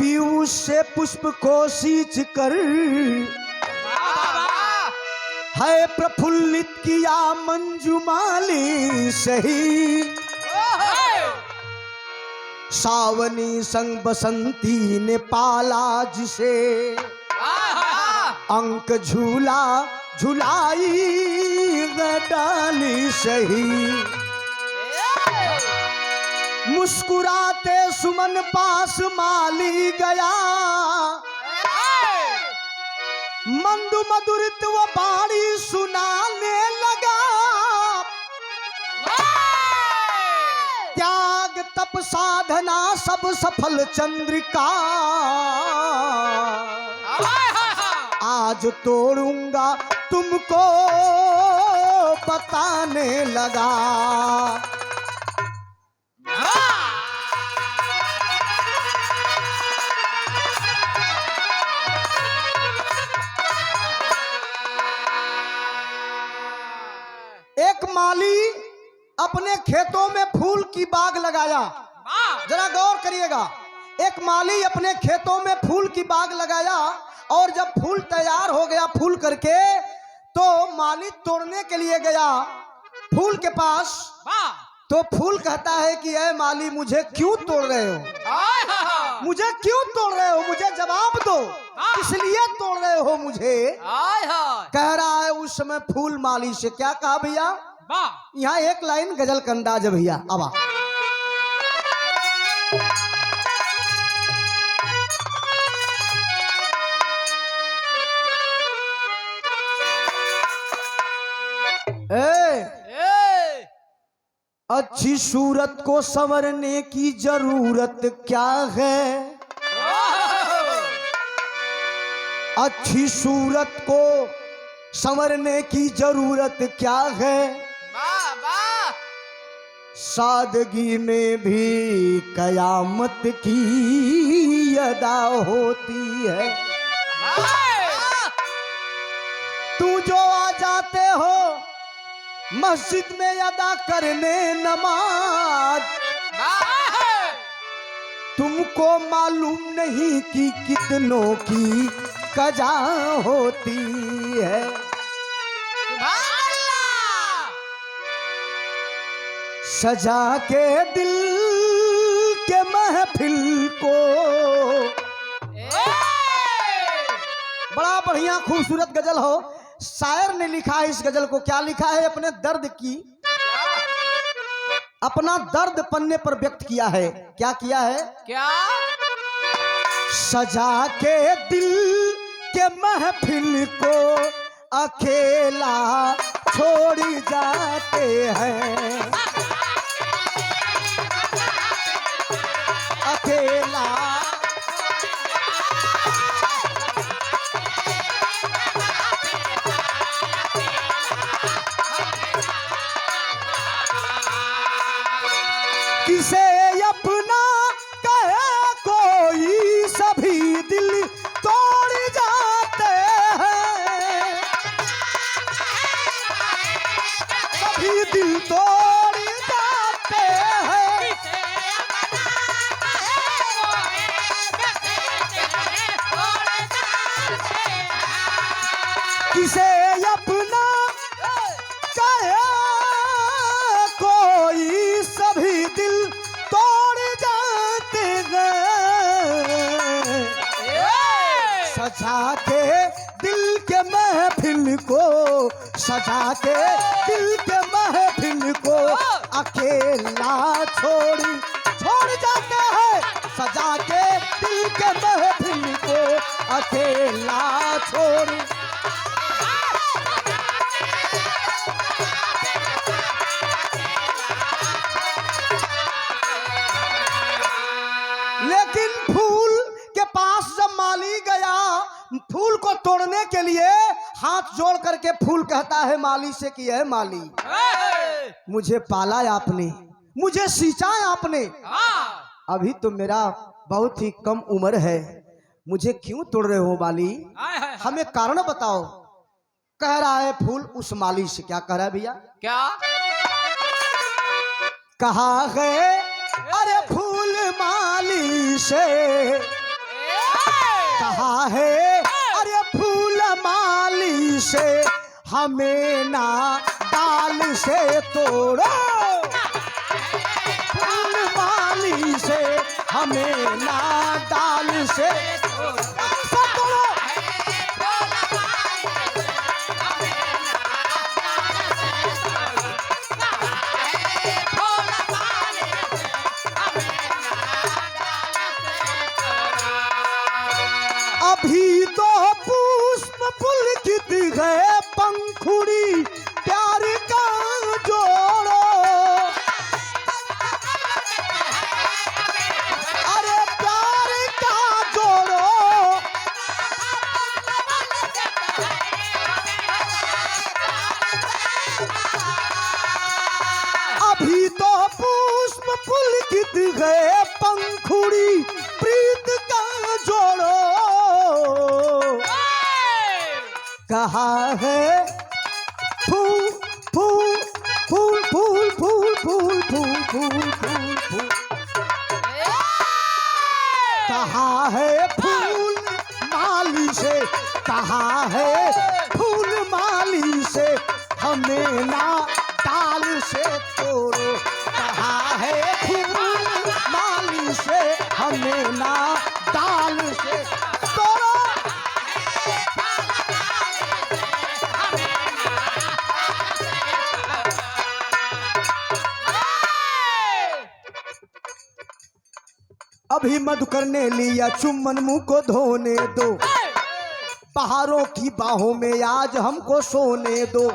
पीयूष से पुष्प को सींच कर है प्रफुल्लित किया मंजुमाली सही। सावनी संग बसंती ने पाला जिसे अंक झूला झुलाई डाली सही। मुस्कुराते सुमन पास माली गया मंद मधुरित वो बाणी सुनाने लगा। त्याग तप साधना सब सफल चंद्रिका आज तोड़ूंगा तुमको बताने लगा। एक माली अपने खेतों में फूल की बाग लगाया। जरा गौर करिएगा, एक माली अपने खेतों में फूल की बाग लगाया और जब फूल तैयार हो गया फूल करके तो माली तोड़ने के लिए गया फूल के पास। तो फूल कहता है कि ऐ माली मुझे क्यों तोड़ रहे हो, मुझे क्यों तोड़ रहे हो, मुझे जवाब दो, इसलिए तोड़ रहे हो मुझे। कह रहा है उस समय फूल माली से क्या कहा भैया, यहाँ एक लाइन गजल का अंदाज है भैया। अब अच्छी सूरत को संवरने की जरूरत क्या है, अच्छी सूरत को संवरने की जरूरत क्या है। सादगी में भी कयामत की अदा होती है। तू जो आ जाते हो मस्जिद में अदा करने नमाज, तुमको मालूम नहीं कि कितनों की कजा होती है। सजा के दिल के महफिल को, बड़ा बढ़िया खूबसूरत गजल हो। शायर ने लिखा है इस गजल को, क्या लिखा है, अपने दर्द की, अपना दर्द पन्ने पर व्यक्त किया है। क्या किया है, क्या, सजा के दिल के महफिल को अकेला छोड़ जाते हैं, अकेला किसे अपना कहे कोई सभी दिल तोड़ जाते हैं, सभी दिल तोड़ जाते हैं। किसे अपना कहे कोई सभी दिल तोड़ जाते हैं। सजा के दिल के महफिल को, सजा के दिल के महफिल को अकेला छोड़ जाते हैं। सजा के दिल के महफिल को अकेला छोड़, लेकिन फूल के पास जब माली गया फूल को तोड़ने के लिए हाथ जोड़ करके फूल कहता है माली से कि है माली, मुझे पाला आपने, मुझे सींचा आपने, अभी तो मेरा बहुत ही कम उम्र है, मुझे क्यों तोड़ रहे हो माली, हमें कारण बताओ। कह रहा है फूल उस माली से, क्या कह रहा है भैया, क्या कहा है, अरे फूल माली से है अरे फूल माली से हमें ना डाल से तोड़ो, फूल माली से हमें ना डाल से तोड़ो। अभी तो पुष्प पुलकित गए पंखुड़ी प्यार का जोड़ो, अरे प्यार का जोड़ो। अभी तो पुष्प पुलकित गए पंखुड़ी प्रीत का जोड़ो। कहाँ है फूल फूल फूल फूल फूल फूल फूल फूल फूल फूल, कहाँ है फूल माली से, कहाँ है फूल माली से हमें ना डाल से तोड़ो, कहाँ है फूल माली से हमें ना डाल से तोड़ो। अभी मधुकर ने लिया चुम्बन मुंह को धोने दो, पहाड़ों की बाहों में आज हमको सोने दो।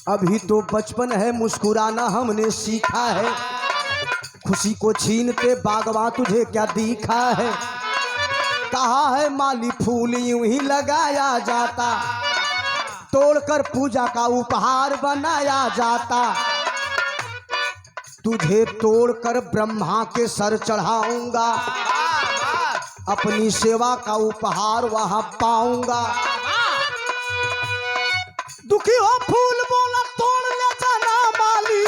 अभी तो बचपन है मुस्कुराना हमने सीखा है, खुशी को छीनते बागवा तुझे क्या दिखा है। कहा है माली फूल यूं ही लगाया जाता, तोड़कर पूजा का उपहार बनाया जाता। तुझे तोड़कर ब्रह्मा के सर चढ़ाऊंगा, अपनी सेवा का उपहार वहां पाऊंगा। दुखी हो फूल बोला तोड़ ले जाना माली,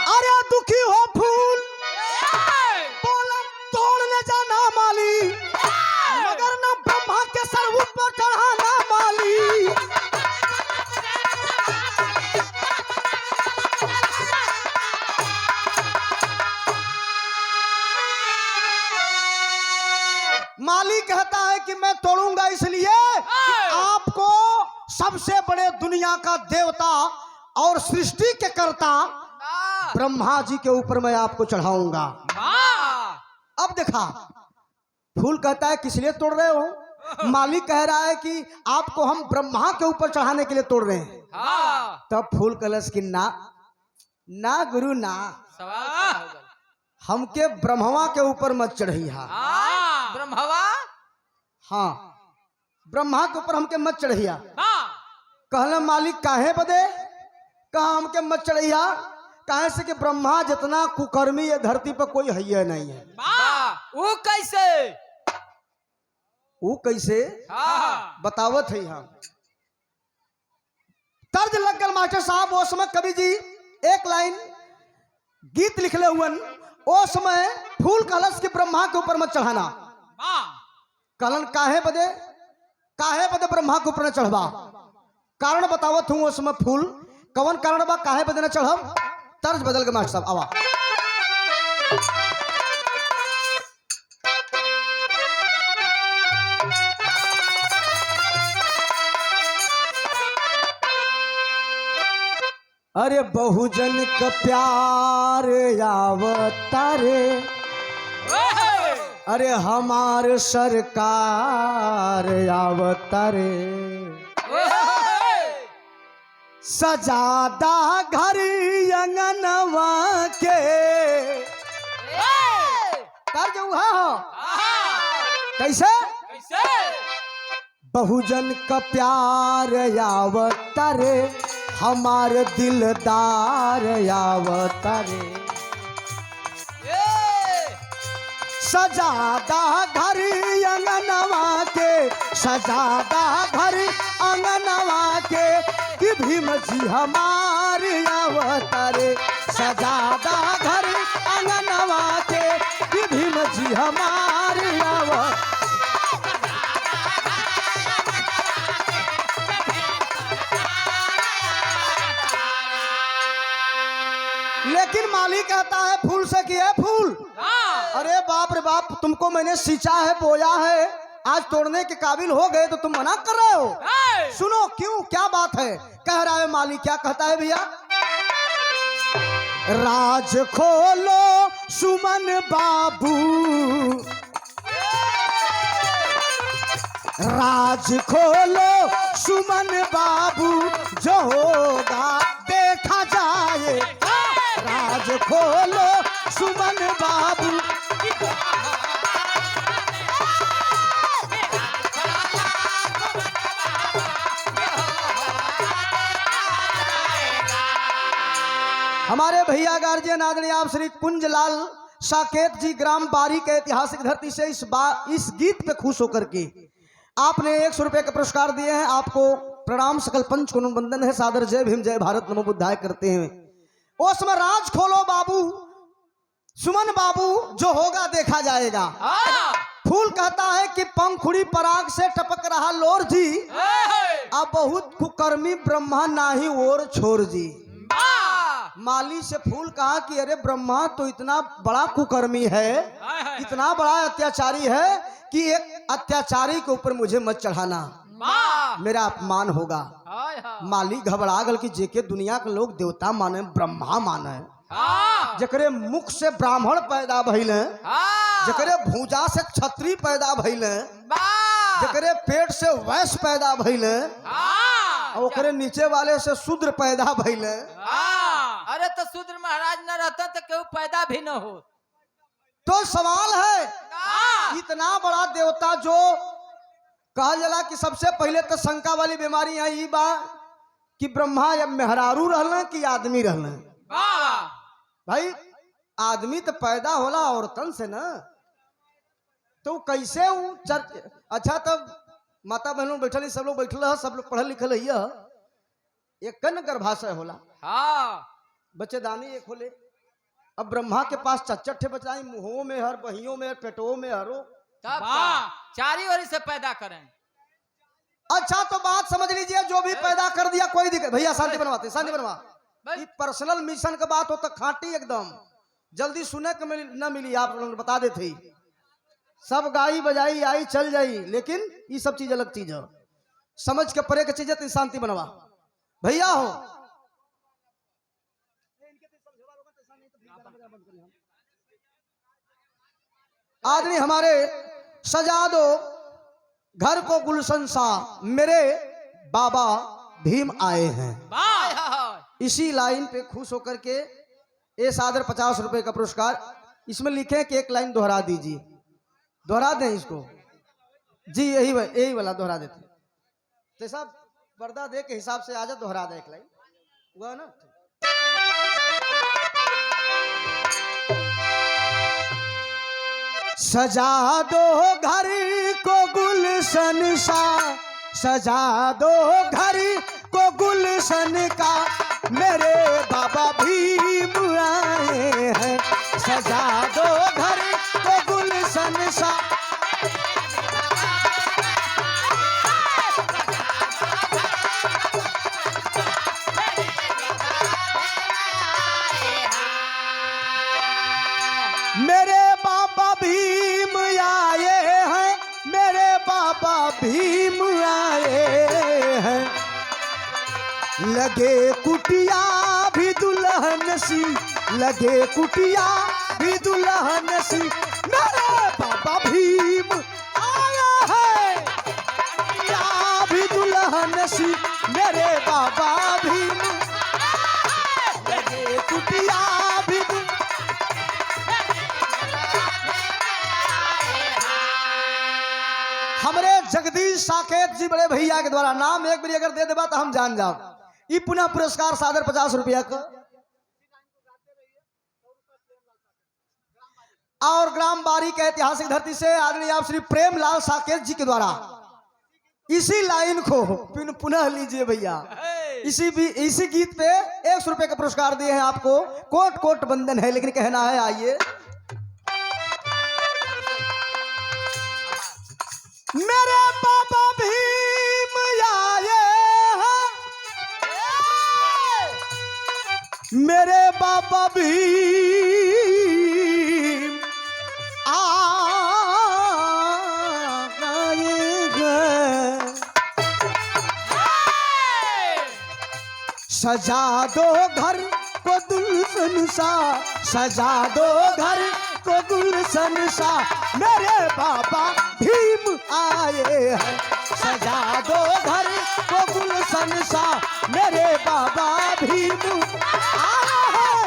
अरे दुखी हो फूल बोला तोड़ ले जाना माली, मगर ना ब्रह्मा के सर ऊपर चढ़ाना माली। माली कहता है कि मैं तोड़ूंगा इसलिए आपको सबसे बड़े दुनिया का देवता और सृष्टि के कर्ता ब्रह्मा जी के ऊपर मैं आपको चढ़ाऊंगा। अब देखा फूल कहता है किस लिए तोड़ रहे हो, मालिक कह रहा है कि आपको हम ब्रह्मा के ऊपर चढ़ाने के लिए तोड़ रहे हैं। तब फूल कलश की ना ना गुरु ना, हमके ब्रह्मा के ऊपर मत चढ़िया। ब्रह्मवा हाँ ब्रह्मा के ऊपर हमके मत चढ़िया। कहला मालिक काहे बदे, कहा हमके मत चढ़िया, काहे से कि ब्रह्मा जितना कुकर्मी ये धरती पर कोई है नहीं है। वो कैसे, वो कैसे बतावत है हम। तर्ज लग गल मास्टर साहब, वो समय कवि जी एक लाइन गीत लिखले हुए, वो समय फूल कलश के ब्रह्मा के ऊपर मत चढ़ाना। कहलन काहे बदे ब्रह्मा के ऊपर न चढ़वा, कारण बतावत हूँ। उस समय फूल कवन कारण बा काहे बदे न चढ़ब। तर्ज बदल के मास्टर साहब आवा। अरे बहुजन का प्यार आवतारे, अरे हमार सरकार आवतारे, सजादा घर अंगनवा के। कर जो हो कैसे बहुजन का प्यार आवतारे, हमार दिलदार आवतारे, सजादा घर अंगनवा के, सजादा घर अंगनवा के, कि भीम जी हमारे अवतारे सजादा घर अंगनवा के कि भीम जी हमारे अवतारे। लेकिन माली कहता है फूल से किया है फूल। अरे बाप रे बाप, तुमको मैंने सींचा है बोया है, आज तोड़ने के काबिल हो गए तो तुम मना कर रहे हो। सुनो क्यों, क्या बात है, कह रहा है माली। क्या कहता है भैया? राज खोलो सुमन बाबू, राज खोलो सुमन बाबू, जो होगा देखा जाए। राज खोलो सुमन बाबू। हमारे भैया गार्जियन आदरणीय आप श्री कुंजलाल साकेत जी ग्राम बारी के ऐतिहासिक धरती से इस गीत पे खुश होकर के आपने 100 रुपए का पुरस्कार दिए हैं। आपको प्रणाम, सकल पंच को वंदन है, सादर जय भीम जय भारत नमो बुद्धाय करते हैं। उसमें राज खोलो बाबू सुमन बाबू, जो होगा देखा जाएगा। फूल कहता है कि पंखुड़ी पराग से टपक रहा लोर जी, अब बहुत कुकर्मी ब्रह्मा नाही और छोर जी। माली से फूल कहा कि अरे ब्रह्मा तो इतना बड़ा कुकर्मी है, इतना बड़ा अत्याचारी है कि एक अत्याचारी के ऊपर मुझे मत चढ़ाना, मेरा अपमान होगा। माली घबरा गल कि जेके दुनिया के लोग देवता माने, ब्रह्मा माने, जकरे मुख से ब्राह्मण पैदा भइले, जकरे भुजा से क्षत्रिय पैदा भइले, जकरे पेट से वैश्य पैदा भइले, और ओकरे नीचे वाले से शूद्र पैदा भइले। अरे तो शूद्र महाराज न रहता तो क्यों पैदा भी न हो। तो सवाल है, इतना बड़ा देवता जो कहा जाला कि सबसे पहले तो शंका वाली बीमारी है ये बा कि ब्रह्मा या मेहरारू रहना कि आदमी रहना। भाई आदमी तो पैदा होला औरतन से ना, तो कैसे अच्छा तब माता बहनों बैठल, सब लोग बैठल है, सब लोग पढ़ल लिखल है, एक कन गर्भाशय होला। बच्चेदानी एक होले। अब ब्रह्मा के पास चच्चठे बचाई, मुंहों में हर, बहियों में, पेटों में हरो, चारी ओरी से पैदा करें। अच्छा तो बात समझ लीजिए, जो भी पैदा कर दिया कोई दिक्कत। भैया शांति बनवाते, शांति बनवा। ये पर्सनल मिशन का बात हो तो खाटी एकदम जल्दी सुने को न मिली, आप लोग बता देते। सब गाई बजाई आई चल जाई, लेकिन ये सब चीज अलग चीज है, समझ के परे की चीज है। तो शांति बनवा भैया हो। आदमी हमारे सजा दो घर को गुलशन सा, मेरे बाबा भीम आए हैं। इसी लाइन पे खुश होकर के ये सादर 50 रुपए का पुरस्कार। इसमें लिखे कि एक लाइन दोहरा दीजिए, दोहरा दें इसको जी, यही वाला दोहरा देते। तो सब पर्दा दे के हिसाब से आजा, दोहरा दे एक लाइन हुआ ना। सजा दो घर को गुलशन सा, सजा दो घर को गुलशन का, मेरे बाबा भीम आए हैं। सजा दो घर को गुलशन सा, मेरे बाबा भीम आए हैं, मेरे बाबा भीम आए हैं। लगे कुटिया भी दुल्हन सी, लगे कुटिया भी दुल्हन सी, मेरे बाबा भीम आया है। कुटिया भी दुल्हन सी, मेरे बाबा भीम, लगे कुटिया भी हमरे जगदीश साकेत जी बड़े भैया के द्वारा नाम एक बार अगर दे देबा तो हम जान जाओ। ये पुनः पुरस्कार सादर 50 रुपया का। और ग्राम बारी के ऐतिहासिक धरती से आदरणीय आप श्री प्रेमलाल साकेत जी के द्वारा इसी लाइन को पुनः लीजिए भैया। इसी गीत पे 100 रुपए का पुरस्कार दिए हैं आपको। कोट कोट बंधन है, लेकिन कहना है आइए। मेरे बाबा भीम आए हैं, मेरे बाबा भीम आए हैं। सजा दो घर को गुलशन सा, सजा दो घर को गुलशन सा, मेरे बाबा भीम आए हैं। सजा दो घर को गुलशन सा, मेरे बाबा भीम आए हैं।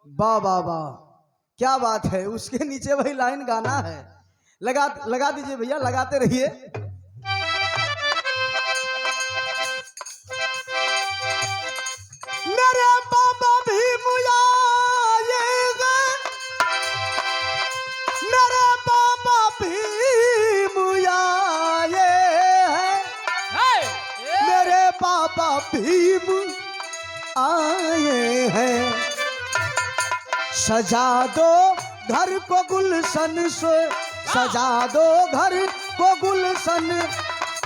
वाह वाह वाह, क्या बात है। उसके नीचे वही लाइन गाना है। लगा दीजिए भैया, लगाते रहिए। मेरे बाबा भीम आएगा, मेरे बाबा भीम आए हैं, मेरे बाबा भीम आए हैं। सजा दो घर को गुलशन से, सजा दो घर को गुलशन,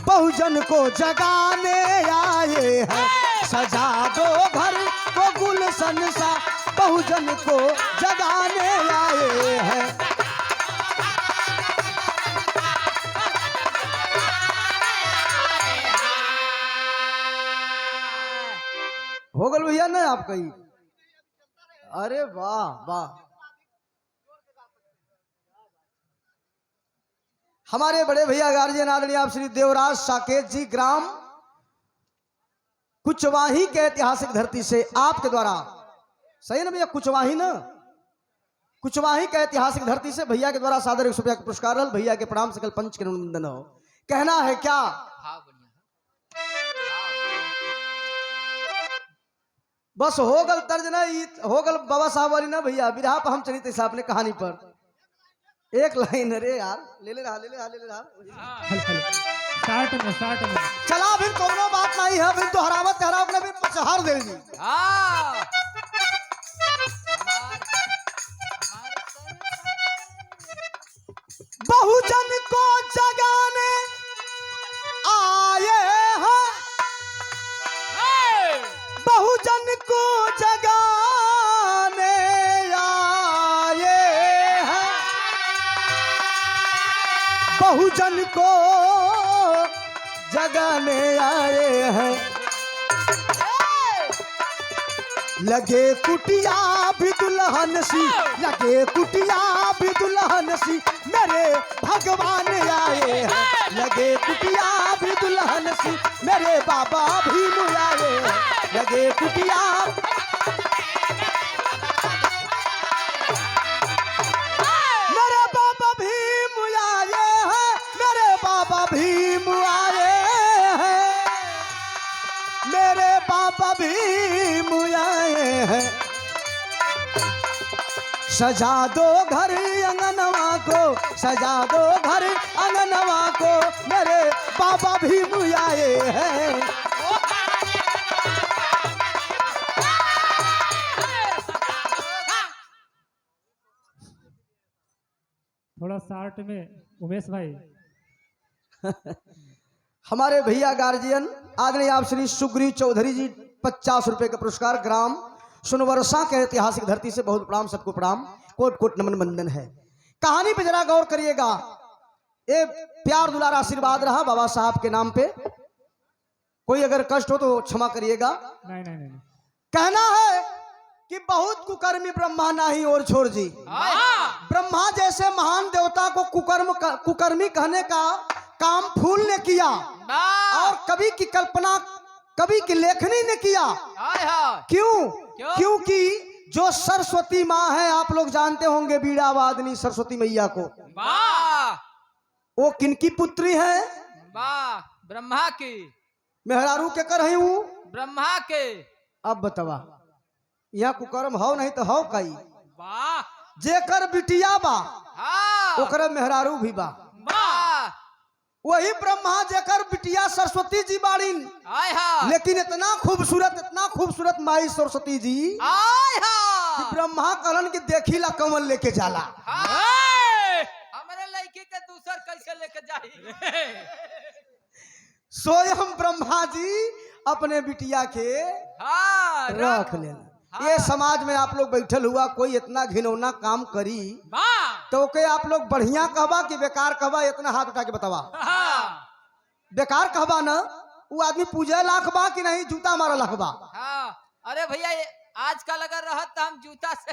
बहुजन को जगाने आए हैं। सजा दो घर को गुलशन सा, बहुजन को जगाने आए हैं। हो गल भैया ना आपका ही? अरे वाह वाह। हमारे बड़े भैया गार्जियन आदरणीय आप श्री देवराज साकेत जी, ग्राम कुचवाही के ऐतिहासिक धरती से आपके द्वारा, सही ना भैया, कुचवाही ना, कुचवाही के ऐतिहासिक धरती से भैया के द्वारा सादर 100 रुपया का पुरस्कार। भैया के प्रणाम, सकल पंच के नंदन हो। कहना है क्या? बस हो गल तर्ज ना, हो गल बाबा साहब वाली ना भैया, विरहा पर हम चली थे साहब ने कहानी पर एक लाइन। अरे यार ले ले रहा स्टार्ट में चला, फिर कोनो बात नहीं है, फिर तो हरावत हराव ने भी पचहार दे दी। बहुजन को जगाने आए हैं, बहुजन को जगाने आए हैं, बहुजन को जगाने आए हैं। लगे कुटिया भी दुल्हन सी, लगे कुटिया भी दुल्हन सी, मेरे भगवान आए हैं। लगे कुटिया भी दुल्हन सी, मेरे बाबा भीम आए हैं। लगे कुटिया, मेरे बाबा भीम आए हैं, मेरे बाबा भीम आए हैं, मेरे बाबा भीम आए हैं। सजा दो घर अंगनवा को, सजा दो घर अंगनवा को, मेरे बाबा भीम आए हैं। थोड़ा शार्ट में उमेश भाई। हमारे भैया गार्जियन आदरणीय आप श्री सुग्रीव चौधरी जी, 50 रुपए का पुरस्कार। ग्राम सुनवर्षा के ऐतिहासिक धरती से बहुत प्रणाम, सबको प्रणाम, कोट कोट नमन बंदन है। कहानी पे जरा गौर करिएगा। ये प्यार दुलार आशीर्वाद रहा बाबा साहब के नाम पे। कोई अगर कष्ट हो तो क्षमा करिएगा। नहीं। कहना है कि बहुत कुकर्मी ब्रह्मा नाही और छोड़ जी। ब्रह्मा जैसे महान देवता को कुकर्मी कहने का काम फूल ने किया, और कवि की कल्पना, कवि की लेखनी ने किया। क्यों? क्योंकि जो सरस्वती माँ है, आप लोग जानते होंगे बीड़ा वादनी सरस्वती मैया को, वो किनकी पुत्री है? ब्रह्मा की। मेहरारू के कर हूँ ब्रह्मा के। अब बतावा, यहाँ कुकर्म हो नहीं तो हो कई। वाह, जेकर बिटिया बा हाँ ओकरे मेहरारू भी बा। वाह वही ब्रह्मा जेकर बिटिया सरस्वती जी बाड़ीन, आय हा लेकिन इतना खूबसूरत माई सरस्वती जी आय कि हा ब्रह्मा कहलन कि देखिला कमल लेके जाला। हाँ। हमरे लड़की के दूसर कैसे लेके जाही स्वयं ब्रह्मा जी अपने बिटिया के हाँ रख लेना। ये समाज में आप लोग बैठल हुआ कोई इतना घिनौना काम करी वाह तो ओके आप लोग बढ़िया कहबा कि बेकार कहबा? इतना हाथ उठा के बतावा। हाँ बेकार कहबा ना, वो आदमी पूजा लाख बा कि नहीं जूता मारा लाख बा? हाँ अरे भैया आजकल अगर रहत तो हम जूता से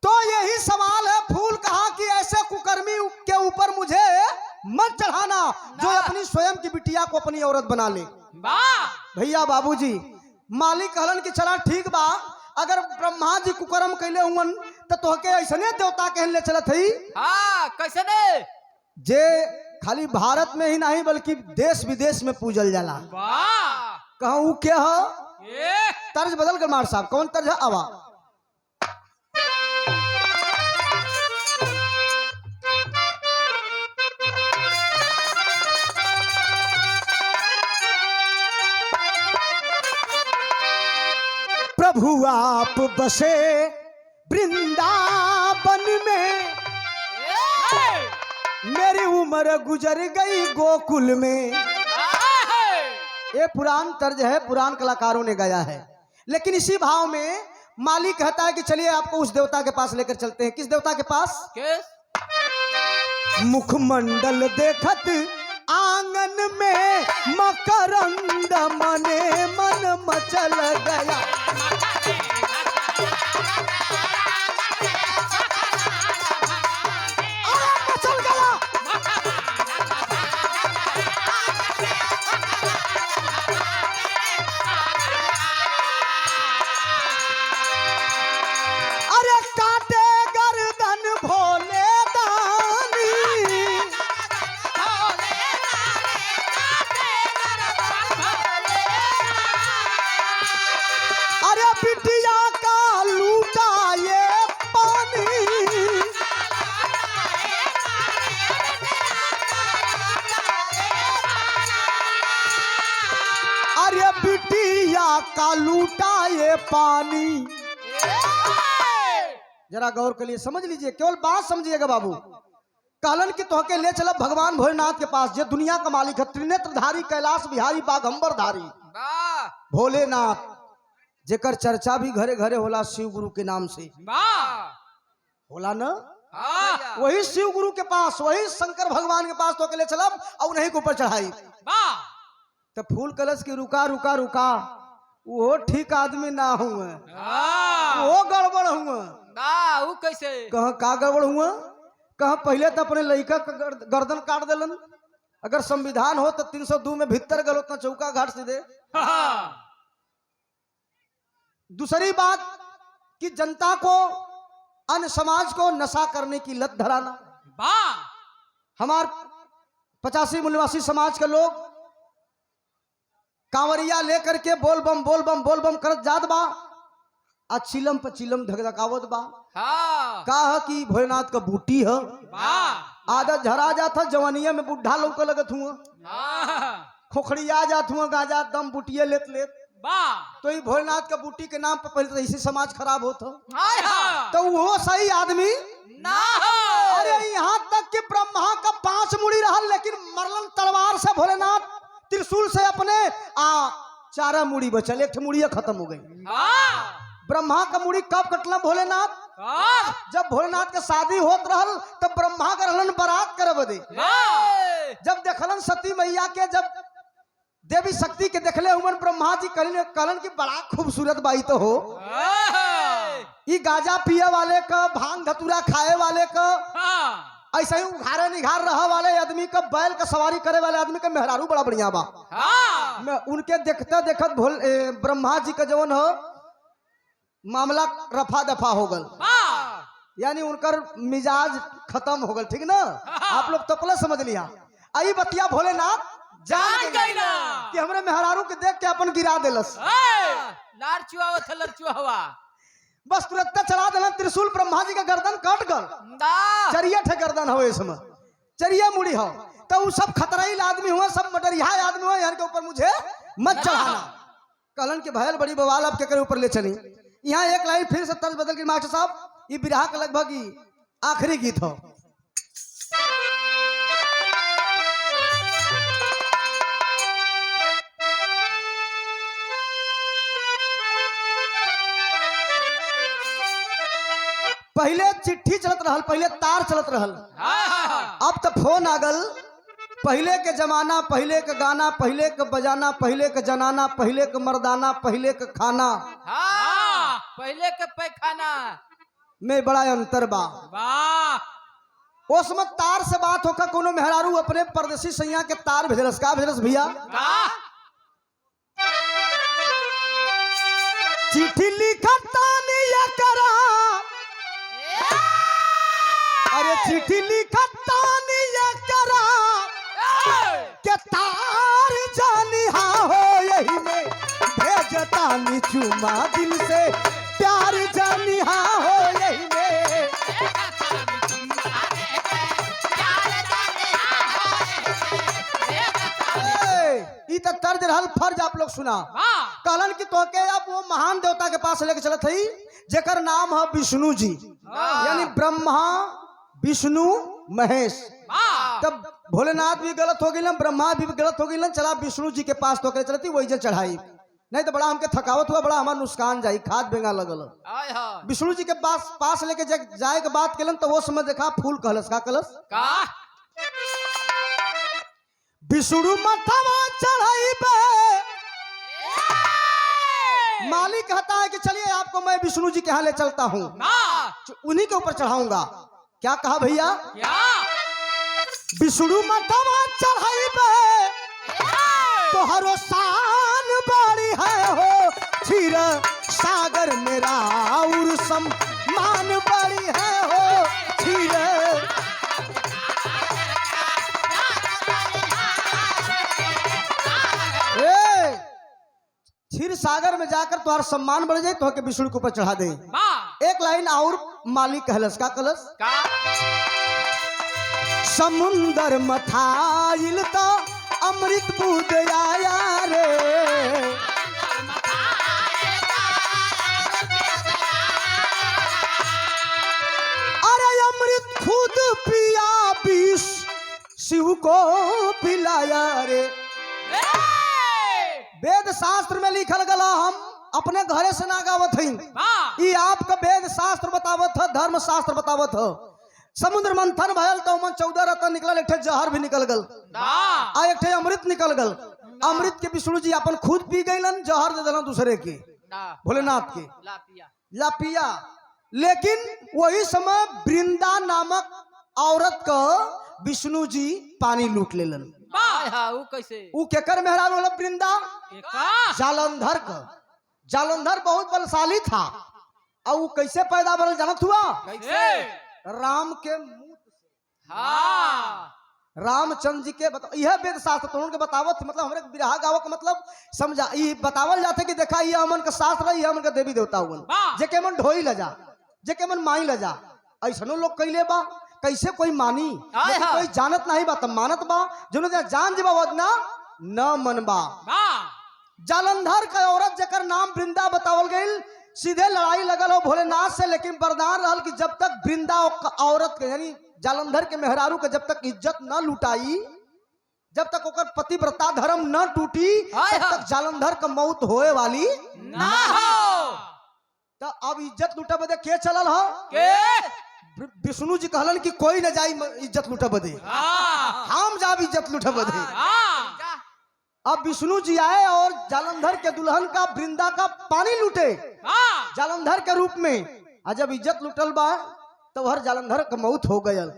तो यही सवाल है, फूल कहा कि ऐसे कुकर्मी के ऊपर मुझे मत चढ़ाना जो अपनी स्वयं की बिटिया को अपनी औरत बना ले। वाह भैया बाबूजी मालिक कहलन कि चला ठीक बा, अगर ब्रह्मा जी कुकर्म कैले हुवन तो तोहके ऐसने देवता कहन ले चलत हई हाँ कैसे ने जे खाली भारत में ही नहीं बल्कि देश विदेश में पूजल जाला। वाह कहूँ के ह ये तर्ज बदल कर मार साहब, कौन तर्ज है? आवा प्रभु आप बसे वृंदावन में, मेरी उम्र गुजर गई गोकुल में। ये पुरान तर्ज है, पुरान कलाकारों ने गाया है। लेकिन इसी भाव में माली कहता है कि चलिए आपको उस देवता के पास लेकर चलते हैं। किस देवता के पास? किस मुखमंडल देखत आंगन में मकरंद मने मन मचल गया। मचल गया। अरे काटे गर्दन भोले दानी, अरे बिटिया का लूटा ये पानी। अरे बिटिया का लूटा ये पानी। जरा गौर के लिए समझ लीजिए, केवल बात समझिएगा बाबू। कहलन कि तोहके ले चलब भगवान भोलेनाथ के पास, जो दुनिया का मालिक है, त्रिनेत्रधारी कैलाश बिहारी बाघंबर धारी वाह भोलेनाथ, जेकर चर्चा भी घरे घरे होला शिव गुरु के नाम से वाह होला ना। हाँ वही शिव गुरु के पास, वही शंकर भगवान के पास तो के ले चलब और उन्हीं के ऊपर चढ़ाई। वाह तो फूल कलश की रुका रुका रुका, वो ठीक आदमी ना हुए, वो गड़बड़ हुए। वाह वो कैसे कहा का गड़बड़ हुआ? कहा पहले तो अपने लड़का का गर्दन काट देलन। अगर संविधान हो तो 302 में भीतर गलो तो चौका घाट से दे। दूसरी बात कि जनता को, अन्य समाज को नशा करने की लत धराना। वाह हमार 85 मूलवासी समाज के लोग कांवरिया लेकर के बोल बम करत जात बा, आ चिलम पर चिलम धकधकावत बा। हाँ का है कि भोलेनाथ का बूटी है, वाह आदत झरा जाता जवानिया में बुढ़ा लौक लगत हुआ, खोखड़िया जात हुआ, गाजा दम बुटिये लेत लेत। वाह तो ये भोलेनाथ का बूटी के नाम पर पहले तो इसी समाज खराब होता, हाँ तो वो सही आदमी ना अरे यहाँ तक कि ब्रह्मा का 5 मुड़ी रहा, लेकिन मरलन तलवार से भोलेनाथ, त्रिशूल से अपने 4 मुड़ी बचल, 1 मुड़िया खत्म हो गई। हाँ ब्रह्मा का मुड़ी कब कटल भोलेनाथ? जब भोलेनाथ के शादी होत रहल तब ब्रह्मा का रहलन बारात करब दे। जब देखलन सती मैया के, जब देवी शक्ति के देखले उमन ब्रह्मा जी कहलन कि बड़ा खूबसूरत बाई तो हो, ई गाजा पिए वाले का, भांग धतूरा खाए वाले का, ऐसा ही उघारे निघार रहा वाले आदमी का, बैल का सवारी करे वाले आदमी का मेहरारू बड़ा बढ़िया बा। मैं उनके देखते देखत ब्रह्मा जी का जवन हो मामला रफा दफा हो गल, यानी उनकर मिजाज खत्म हो गल। ठीक ना, आप लोग तपले समझ लिया। आई बतिया भोलेनाथ जान गए कि हमरे मेहरारू के देख के अपन गिरा देलस। लार चुआवा था लर चुआवा। बस तुरंत चढ़ा देना त्रिशूल, ब्रह्मा जी का गर्दन कट गल। दा चरिया ठे गर्दन हो इसमें, चरिया मुड़ी हो। तो वो सब खतराइल आदमी हुए, सब मडरिया आदमी हुए, यार के ऊपर मुझे मत चढ़ाना। कहलन के भयल बड़ी बवाल, अब के ऊपर ले चली। यहाँ एक लाइन फिर से तर्ज बदल गई मास्टर साहब, ये बिरहा का लगभग आखिरी गीत हो। पहले चिट्ठी चलत रहल, पहले तार चलत रहल, अब तो फोन आ गल। पहले के जमाना, पहले के गाना, पहले के बजाना, पहले के जनाना, पहले के मर्दाना, पहले के खाना हाँ पहले के पैखाना में बड़ा अंतर बा। वाह उसमें तार से बात होकर कोनो मेहरारू अपने परदेसी सैया के तार भेजलस। का भेजलस भैया? चिट्ठी लिखत तानी या करा, अरे चिट्ठी लिखत तानी या करा के तार जानी हाँ हो, यही में भेजतानी चुमा दिल से प्यार जानी हाँ हो, यही में। ई तक तर्ज रहल, फर्ज आप लोग सुना। कहलन की तो के अब वो महान देवता के पास लेके चलत हई, जेकर नाम है विष्णु जी, यानी ब्रह्मा विष्णु महेश। तब भोलेनाथ भी गलत हो गई, ब्रह्मा भी गलत हो गई, चला विष्णु जी के पास तो चलती वही जे चढ़ाई, नहीं तो बड़ा हमके थकावत हुआ, बड़ा हमारा नुकसान जाई, खाद बेंगा लगल। विष्णु जी के पास लेके जाए के बात केलन तो वो समझ देखा फूल कहलस। का कहलस? विष्णु मथवा चढ़ाई पे, मालिक कहता है कि चलिए आपको मैं विष्णु जी के यहाँ ले चलता हूँ, उन्हीं के ऊपर चढ़ाऊंगा। क्या कहा भैया? विष्णु मथवा चढ़ाई पे तो हरो शान बड़ी है हो, क्षीर सागर मेरा और सम्मान बड़ी है हो, क्षीर क्षीर सागर में जाकर तुम्हारा सम्मान बढ़ जाए तो के विष्णु के ऊपर चढ़ा दे। एक लाइन और मालिक कहलस। का कहलस? समुंदर मथाइल तो अमृत बूंद आया रे, अरे अमृत खुद पिया विष शिव को पिलाया रे। वेद शास्त्र में लिखल गला, हम अपने घरे से ना गावत हई, ये आपका वेद शास्त्र बतावत है, धर्म शास्त्र बतावत है। समुद्र मंथन भयल तो मन 14 रत्न निकल, एक जहर भी निकल गल, आ एक अमृत निकल गल। अमृत के विष्णु जी अपन खुद पी गईलन, जहर दे दिलन दूसरे के, भोलेनाथ के ला पिया। लेकिन वही समय वृंदा नामक औरत का विष्णु जी पानी लूट लेलन। कैसे? ऊ केकर मेहरान वाला? वृंदा जालंधर का। जालंधर बहुत बलशाली था, और वो कैसे पैदा बनल जानत हुआ? राम के मुंह से। रामचंद्र जी के यह वेद शास्त्र तो उनके बतावत, मतलब हमरे बिरहा गावक मतलब समझा, ये बतावल जाते कि देखा ये अमन का शास्त्र है, ये अमन का देवी देवता हुआ, जे के मन ढोई लजा, जे के मन माई लजा, ऐसनो लोग कैले बा। कैसे कोई मानी? कोई जानत नहीं बा तब मानत बा, जो जान जीवा वदना न मन बा। जालंधर का औरत जेकर नाम वृंदा बतावल गई, सीधे लड़ाई लगल हो भोलेनाथ से, लेकिन वरदान रहल कि जब तक वृंदा औरत के यानी जालंधर के मेहरारू के जब तक इज्जत न लुटाई, जब तक ओकर पतिव्रता धर्म न टूटी, तब तक जालंधर का मौत होए वाली ना हो। तो अब इज्जत लुटा बदे के चलल हो? विष्णु जी कहलन कि कोई न जाई इज्जत लुटा बदे, हम जाब इज्जत लुटा बदे। अब विष्णु जी आए और जालंधर के दुल्हन का वृंदा का पानी लूटे जालंधर के रूप में। जब इज्जत लुटल बा तो हर जालंधर का मौत हो गयल।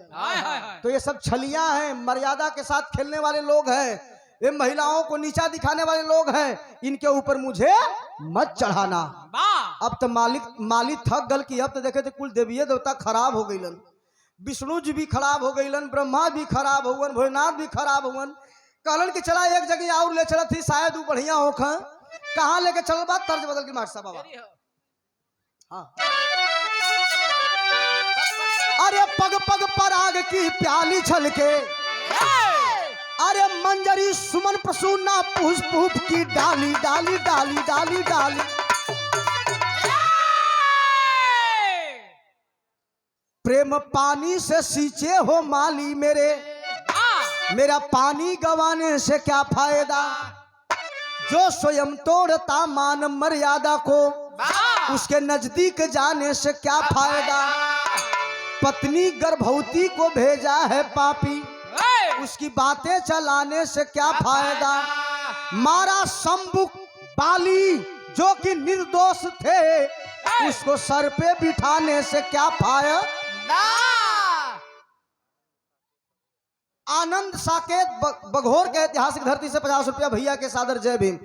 तो ये सब छलियां हैं, मर्यादा के साथ खेलने वाले लोग हैं, ये महिलाओं को नीचा दिखाने वाले लोग हैं, इनके ऊपर मुझे मत चढ़ाना। अब तो मालिक थक गल कि अब तो देखे थे कुल देवीय देवता खराब हो गईलन, विष्णु जी भी खराब हो गईलन, ब्रह्मा भी खराब हुवन, भोलेनाथ भी खराब हुवन। कहलन कि चला एक जगह और ले चलत थी, शायद वो बढ़िया होख। कहाँ लेके चल बा? तर्ज बदल की मास्टर बाबा। हाँ। अरे पग पग पराग की प्याली छलके, अरे मंजरी सुमन प्रसूना पुष्प पुष्प की डाली डाली डाली डाली डाली। प्रेम पानी से सींचे हो माली मेरे, मेरा पानी गंवाने से क्या फायदा। जो स्वयं तोड़ता मान मर्यादा को, उसके नजदीक जाने से क्या फायदा। पत्नी गर्भवती को भेजा है पापी, उसकी बातें चलाने से क्या फायदा। मारा शंभुक बाली जो कि निर्दोष थे, उसको सर पे बिठाने से क्या फायदा। आनंद साकेत बघोर के ऐतिहासिक धरती से 50 रुपया भैया के सादर जय भीम।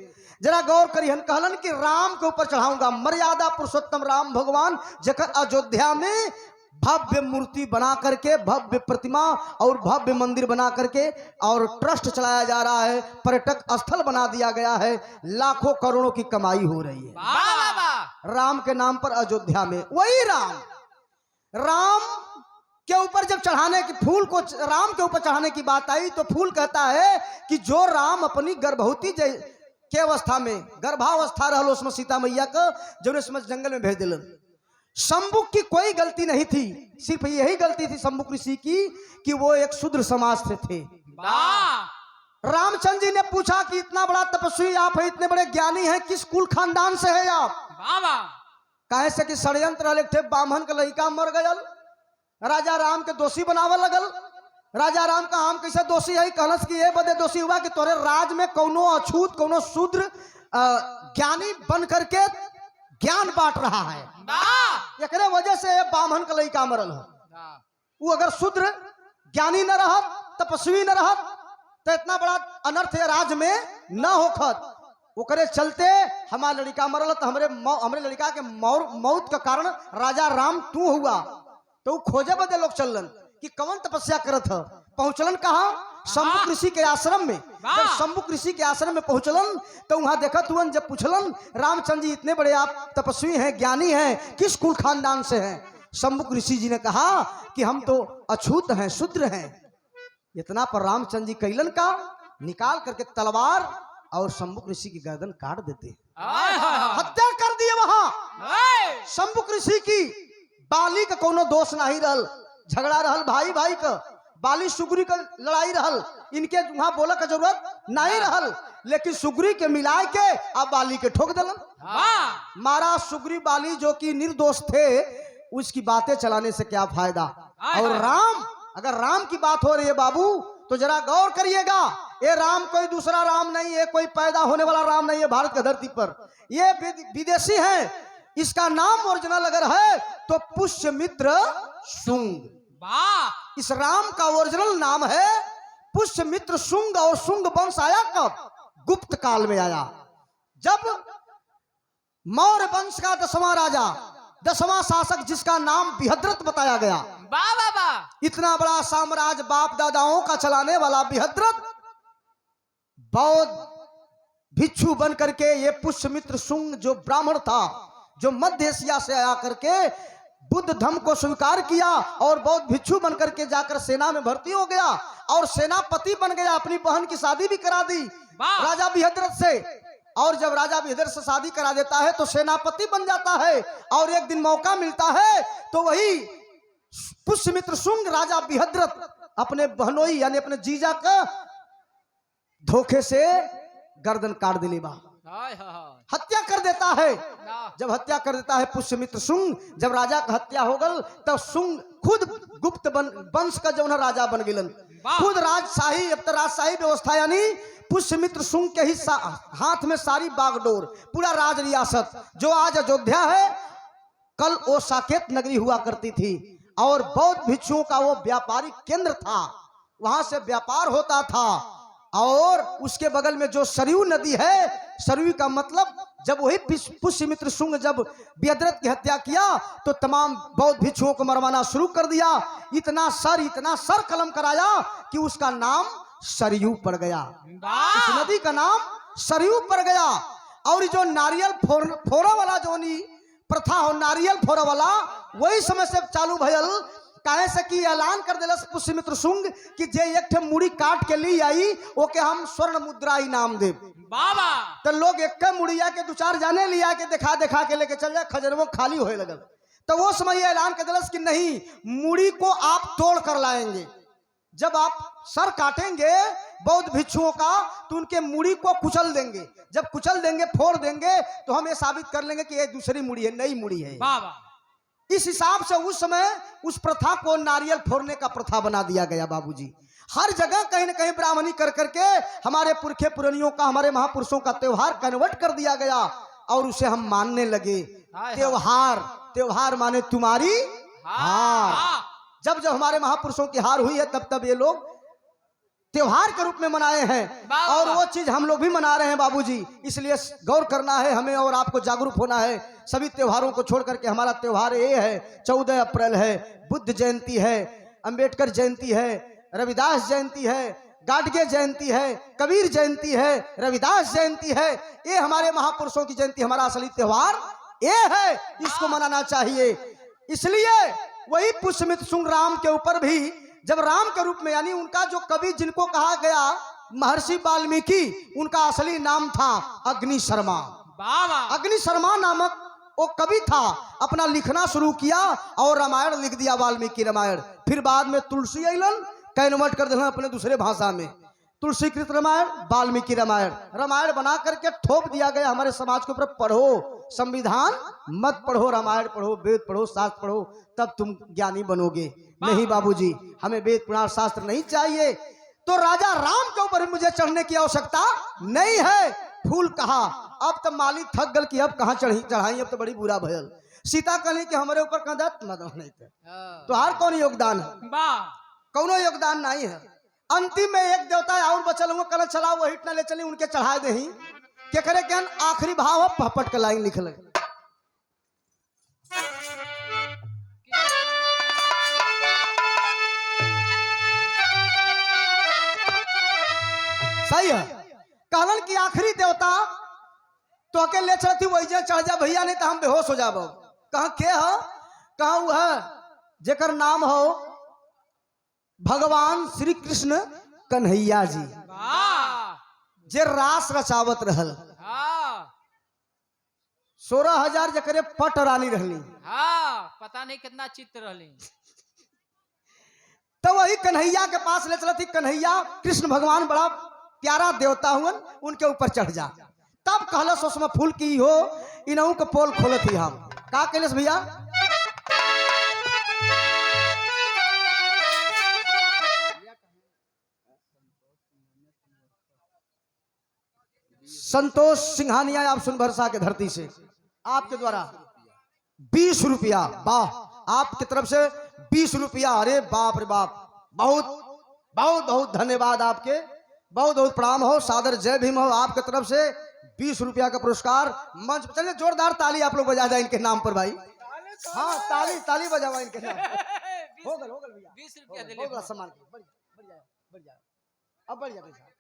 जरा गौर करिहन, कहलन कि राम के ऊपर चढ़ाऊंगा, मर्यादा पुरुषोत्तम राम भगवान जकर अयोध्या में भव्य मूर्ति बना करके, भव्य प्रतिमा और भव्य मंदिर बना करके और ट्रस्ट चलाया जा रहा है, पर्यटक स्थल बना दिया गया है, लाखों करोड़ों की कमाई हो रही है राम के नाम पर अयोध्या में। वही राम के ऊपर जब चढ़ाने की फूल को राम के ऊपर चढ़ाने की बात आई तो फूल कहता है कि जो राम अपनी गर्भवती के अवस्था में गर्भावस्था रहल उसमें सीता मैया का जो समझ जंगल में भेज दिलन। शंभुक की कोई गलती नहीं थी, सिर्फ यही गलती थी शंभुक ऋषि की कि वो एक शूद्र समाज से थे। रामचंद्र जी ने पूछा कि इतना बड़ा तपस्वी आप है, इतने बड़े ज्ञानी हैं, किस कुल खानदान से है आप। काहे से कि षड्यंत्र रहल, एक ठे ब्राह्मण का लड़का मर गयल, राजा राम के दोषी बनावे लगल। राजा राम का हम कैसे दोषी है, कहलस कि ये बदे दोषी हुआ कि तोरे राज में कोनो अछूत कोनो शूद्र ज्ञानी बन करके ज्ञान बांट रहा है, एकरे वजह से ब्राह्मण का लड़का मरल हो। वो अगर शूद्र ज्ञानी न रहत, तपस्वी न रहत, तो इतना बड़ा अनर्थ राज में न होखत। ओकरे चलते हमारा लड़का मरल, तो हमरे लड़का के मौत का कारण राजा राम तू हुआ। तो खोजे बदे लोग चलन कि कौन तपस्या करत है। पहुंचलन कहा, शंभुक ऋषि के आश्रम में। जब शंभुक ऋषि के आश्रम में पहुंचलन तो वहां देखत हुआ, जब पूछलन रामचंद्र जी इतने बड़े आप तपस्वी हैं, ज्ञानी हैं, किस कुल खानदान से हैं। शंभुक ऋषि जी ने कहा कि हम तो अछूत हैं, शूद्र हैं। इतना पर रामचंद्र जी कैलन का निकाल करके तलवार और शंभुक ऋषि की गर्दन काट देते, हत्या कर दिए। वहां शंभुक ऋषि की बाली का कोनो दोष नहीं रहल, झगड़ा रहल भाई भाई का, बाली सुग्री का लड़ाई रहल, इनके वहां बोला का जरूरत नहीं रहल, लेकिन सुग्री के मिलाए के अब बाली के ठोक दलन। मारा सुग्री बाली जो कि निर्दोष थे, उसकी बातें चलाने से क्या फायदा। और राम, अगर राम की बात हो रही है बाबू तो जरा गौर करिएगा, ये राम कोई दूसरा राम नहीं है, कोई पैदा होने वाला राम नहीं है भारत की धरती पर, ये विदेशी है। इसका नाम ओरिजिनल अगर है तो पुष्यमित्र शुंग। इस राम का ओरिजिनल नाम है पुष्यमित्र शुंग। और शुंग वंश आया कब? गुप्त काल में आया, जब मौर्य वंश का 10वां राजा, 10वां शासक जिसका नाम बिहद्रथ बताया गया। इतना बड़ा साम्राज्य बाप दादाओं का चलाने वाला बिहद्रथ बौद्ध भिक्षु बन करके, ये पुष्यमित्र शुंग जो ब्राह्मण था, जो मध्य एशिया से आया करके बुद्ध धर्म को स्वीकार किया और बौद्ध भिक्षु बनकर के जाकर सेना में भर्ती हो गया और सेनापति बन गया। अपनी बहन की शादी भी करा दी राजा बिहद्रथ से, और जब राजा बिहद्रथ से शादी करा देता है तो सेनापति बन जाता है। और एक दिन मौका मिलता है तो वही पुष्यमित्र शुंग राजा बिहद्रथ अपने बहनोई यानी अपने जीजा का धोखे से गर्दन काट दिली, हत्या कर देता है। जब हत्या कर देता है पुष्यमित्र शुंग, जब राजा का हत्या हो गल तब शुंग खुद गुप्त वंश का जो राजा बन गिलन, खुद राजशाही, अब तो राजशाही व्यवस्था यानी पुष्यमित्र शुंग के ही हाथ में सारी बागडोर, पूरा राज रियासत। जो आज अयोध्या है, कल वो साकेत नगरी हुआ करती थी और बौद्ध भिक्षुओं का वो व्यापारिक केंद्र था, वहां से व्यापार होता था। और उसके बगल में जो सरयू नदी है, सरयू का मतलब जब वही पुष्यमित्र शुंग जब बिहद्रथ की हत्या किया तो तमाम बौद्ध भिक्षुओं को मरवाना शुरू कर दिया। इतना सर कलम कराया कि उसका नाम सरयू पड़ गया, उस नदी का नाम सरयू पड़ गया। और जो नारियल फोड़ा वाला जो प्रथा हो नारियल फोड़े वाला, वही समय से चालू भयल। काहे से कि ऐलान कर दिलस पुष्यमित्र शुंग कि जे एक ठे मुड़ी काट के ली आई ओके हम स्वर्ण मुद्रा इनाम देव। बाबा तो लोग एक मुड़िया के 2-4 जाने लिया के दिखा दिखा के लेके चल जाए, खजरवो खाली होए लगल। तो वो समय ये ऐलान कर दिलस कि नहीं, मुड़ी को आप तोड़ कर लाएंगे। जब आप सर काटेंगे बौद्ध भिक्षुओं का तो उनके मुड़ी को कुचल देंगे। जब कुचल देंगे, फोड़ देंगे, तो हम ये साबित कर लेंगे कि ये दूसरी मुड़ी है, नई मुड़ी है। बाबा इस हिसाब से उस समय उस प्रथा को नारियल फोड़ने का प्रथा बना दिया गया बाबूजी। हर जगह कहीं न कहीं ब्राह्मणी कर करके हमारे पुरखे पुरानियों का, हमारे महापुरुषों का त्योहार कन्वर्ट कर दिया गया और उसे हम मानने लगे। त्योहार, त्योहार माने तुम्हारी हार। जब जब हमारे महापुरुषों की हार हुई है तब तब ये लोग त्योहार के रूप में मनाए हैं और वो चीज हम लोग भी मना रहे हैं बाबूजी। इसलिए गौर करना है हमें और आपको, जागरूक होना है। सभी त्योहारों को छोड़ करके हमारा त्योहार ये है, 14 अप्रैल है, बुद्ध जयंती है, अंबेडकर जयंती है, रविदास जयंती है, गाडगे जयंती है, कबीर जयंती है, रविदास जयंती है। ये हमारे महापुरुषों की जयंती, हमारा असली त्योहार ये है, इसको मनाना चाहिए। इसलिए वही पुष्यमित्र शुंग राम के ऊपर भी, जब राम के रूप में, यानी उनका जो कवि जिनको कहा गया महर्षि वाल्मीकि, उनका असली नाम था अग्नि शर्मा। बाबा अग्नि शर्मा नामक वो कवि था। अपना लिखना शुरू किया और रामायण लिख दिया, वाल्मीकि रामायण। फिर बाद में तुलसी अइलन, कन्वर्ट कर दिया अपने दूसरे भाषा में, तुलसीकृत रामायण, वाल्मीकि रामायण। रामायण बना करके थोप दिया गया हमारे समाज के ऊपर। पढ़ो संविधान, मत पढ़ो रामायण, पढ़ो वेद, पढ़ो शास्त्र, पढ़ो, तब तुम ज्ञानी बनोगे। नहीं बाबूजी, हमें वेद पुराण शास्त्र नहीं चाहिए। तो राजा राम के ऊपर मुझे चढ़ने की आवश्यकता नहीं है। फूल कहा, अब तो मालिक थक गल कि अब कहाँ चढ़ाई, अब तो बड़ी बुरा भयल। सीता कहली कि हमारे ऊपर कहाँ जात नहीं थे, तो हर कौन योगदान है? कौनो योगदान नहीं है। अंतिम में एक देवता और बचल हुआ, कल चला वो हिट ना ले चली, उनके चढ़ा दे ही के करे ज्ञान। आखिरी भाव है, पहपट के लाइन लिख ले। सही है। कहलन कि आखिरी देवता तो के ले चलती वही चढ़ जा भैया, नहीं तो हम बेहोश हो जाब। कहा के है? कहा वो है जेकर नाम हो भगवान श्री कृष्ण कन्हैया जी, जे रास रचावत रहल। 16,000 जकरे पट रानी रहली। पता नहीं कितना चित्त रहली। तो वही कन्हैया के पास ले चलती। कन्हैया कृष्ण भगवान बड़ा प्यारा देवता हुन, उनके ऊपर चढ़ जा। तब कहलस उसमें फूल की हो, इनहू के पोल खोलत ही हम। का कहलस भैया? संतोष सिंघानिया आप सुन भरसा के धरती से आपके द्वारा 20 रुपया, वाह, आपकी तरफ से 20 रुपया। अरे बाप रे बाप, बहुत बहुत बहुत धन्यवाद आपके, बहुत बहुत प्रणाम हो, सादर जय भीम हो। आपके तरफ से 20 रुपया का पुरस्कार। मंच चलिए जोरदार ताली आप लोग बजा जाए इनके नाम पर भाई। हाँ, ताली ताली बजावा इनके नाम। हो गल भैया, 20 रुपया दे ले। सम्मान बढ़ जाए, अब बढ़ जाए।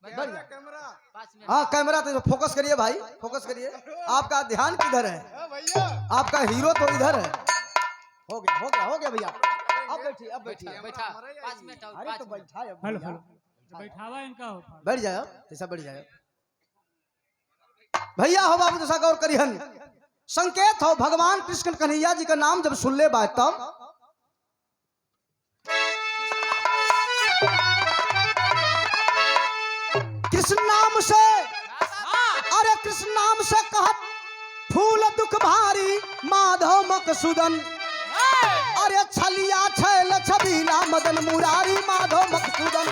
कैमरा, हाँ कैमरा तो फोकस करिए भाई, फोकस करिए। आपका ध्यान किधर है? आपका हीरो तो इधर है। हो गया भैया। अब बैठिए। बैठा 5 मिनट और। अरे तो बैठा है हेलो हेलो, बैठावा इनका हो। बैठ जाओ, ऐसा बैठ जाओ भैया। हो बाबू जैसा गौर करिहन, संकेत हो भगवान कृष्ण कन्हैया जी का नाम जब सुन ले बात, तब कृष्ण नाम से, अरे कृष्ण नाम से कहत फूल दुख भारी, माधव मकसूदन। अरे छलिया छैल छबीला मदन मुरारी, माधव मकसूदन।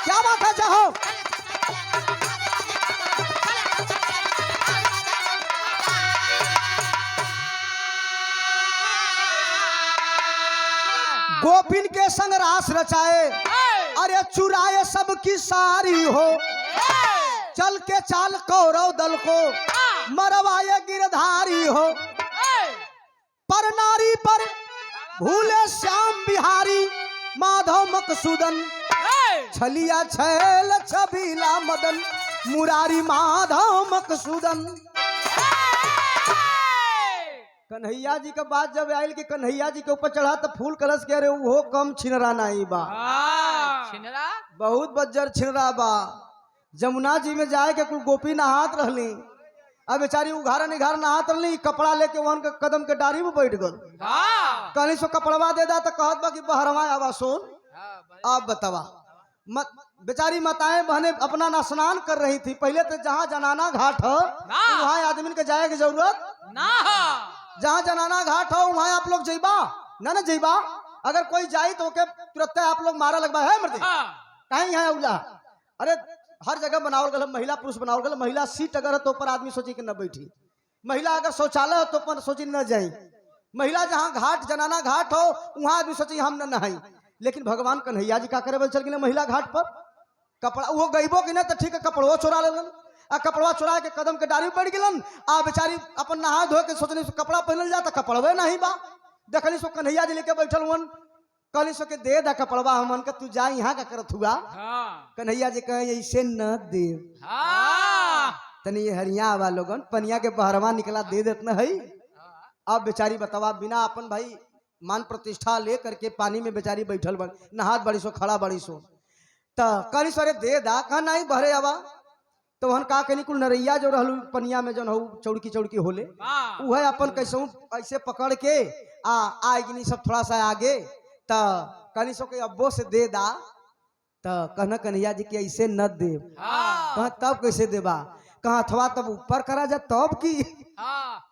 क्या बात है? जाओ गोपिन के संग रास रचाए, अरे चुराए सबकी सारी हो। चल के चाल कौरव दल को मरवाए गिरधारी हो। पर नारी पर भूले श्याम बिहारी, माधव मकसूदन। छलिया छैल छबीला मदन मुरारी माधव मकसूदन। कन्हैया जी का बात जब आयल कि कन्हैया जी के ऊपर चढ़ा तो फूल कलश के, अरे वो कम छिनरा नहीं बा, छिनरा बहुत बज्जर छिनरा बा। जमुना जी में जाए के कुल गोपी नहात रहली, अब बेचारी उघारा निघार नहात रहली, कपड़ा लेके वहां के कदम के डारी में बैठ गल। कहली सो कपड़वा दे दा तो कहत बा कि बहरवा आवा सोन। आप बतावा बेचारी माताएं बहने अपना ना स्नान कर रही थी। पहले तो जहाँ जनाना घाट हो वहाँ आदमी के जाए की जरूरत ना, जहाँ जनाना घाट हो वहाँ आप लोग जइबा ना जइबा। अगर कोई जाई तो ओके तुरंत आप लोग मारा लगवा है मर्दे कहीं यहाँ उला। अरे हर जगह बनावल गल, महिला पुरुष बनावल गल। महिला सीट अगर है तो ऊपर आदमी सोची कि न बैठी, महिला अगर शौचालय हो तो ऊपर सोची न जाई, महिला जहाँ घाट जनाना घाट हो वहाँ आदमी सोची हम न नहाई। लेकिन भगवान कन्हैया जी का करे बल चल गए महिला घाट पर, कपड़ा वो गईबो कि ना तो ठीक है कपड़ो चोरा लेलन, आ कपड़वा चोरा के कदम के डारी बढ़ गलन। आ बेचारी अपन नहा धो के सोचनी सो कपड़ा पहनल जा तो कपड़वे नहीं बा। देखली सो कन्हैया जी लेके बैठल हुन, कहली सो के दे दा कपड़वा हमन के, तू जा यहाँ का करत हुआ। कन्हैया जी कहे ऐसे न दे, तनी ये हरिया आवा लोगन पनिया के बहरवा निकला दे देत न है। अब बेचारी बतावा बिना अपन भाई मान प्रतिष्ठा ले करके पानी में बेचारी बैठल बन, नहात बड़ी सो खड़ा बड़ी सो। तो कहली सो अरे दे दा, कहा नहीं बहरे आवा। तो वहन का कहनी कुल नरैया जो रहलू पनिया में जो हूँ चौड़की चौड़की होले वह अपन कैसे ऐसे पकड़ के आएगी सब थोड़ा सा आगे। तो कहनी सो के अब्बो से दे दा। तो कहना कन्हैया जी की ऐसे न दे, कहा तब कैसे देबा, कहा अथवा तब ऊपर करा जा तब की।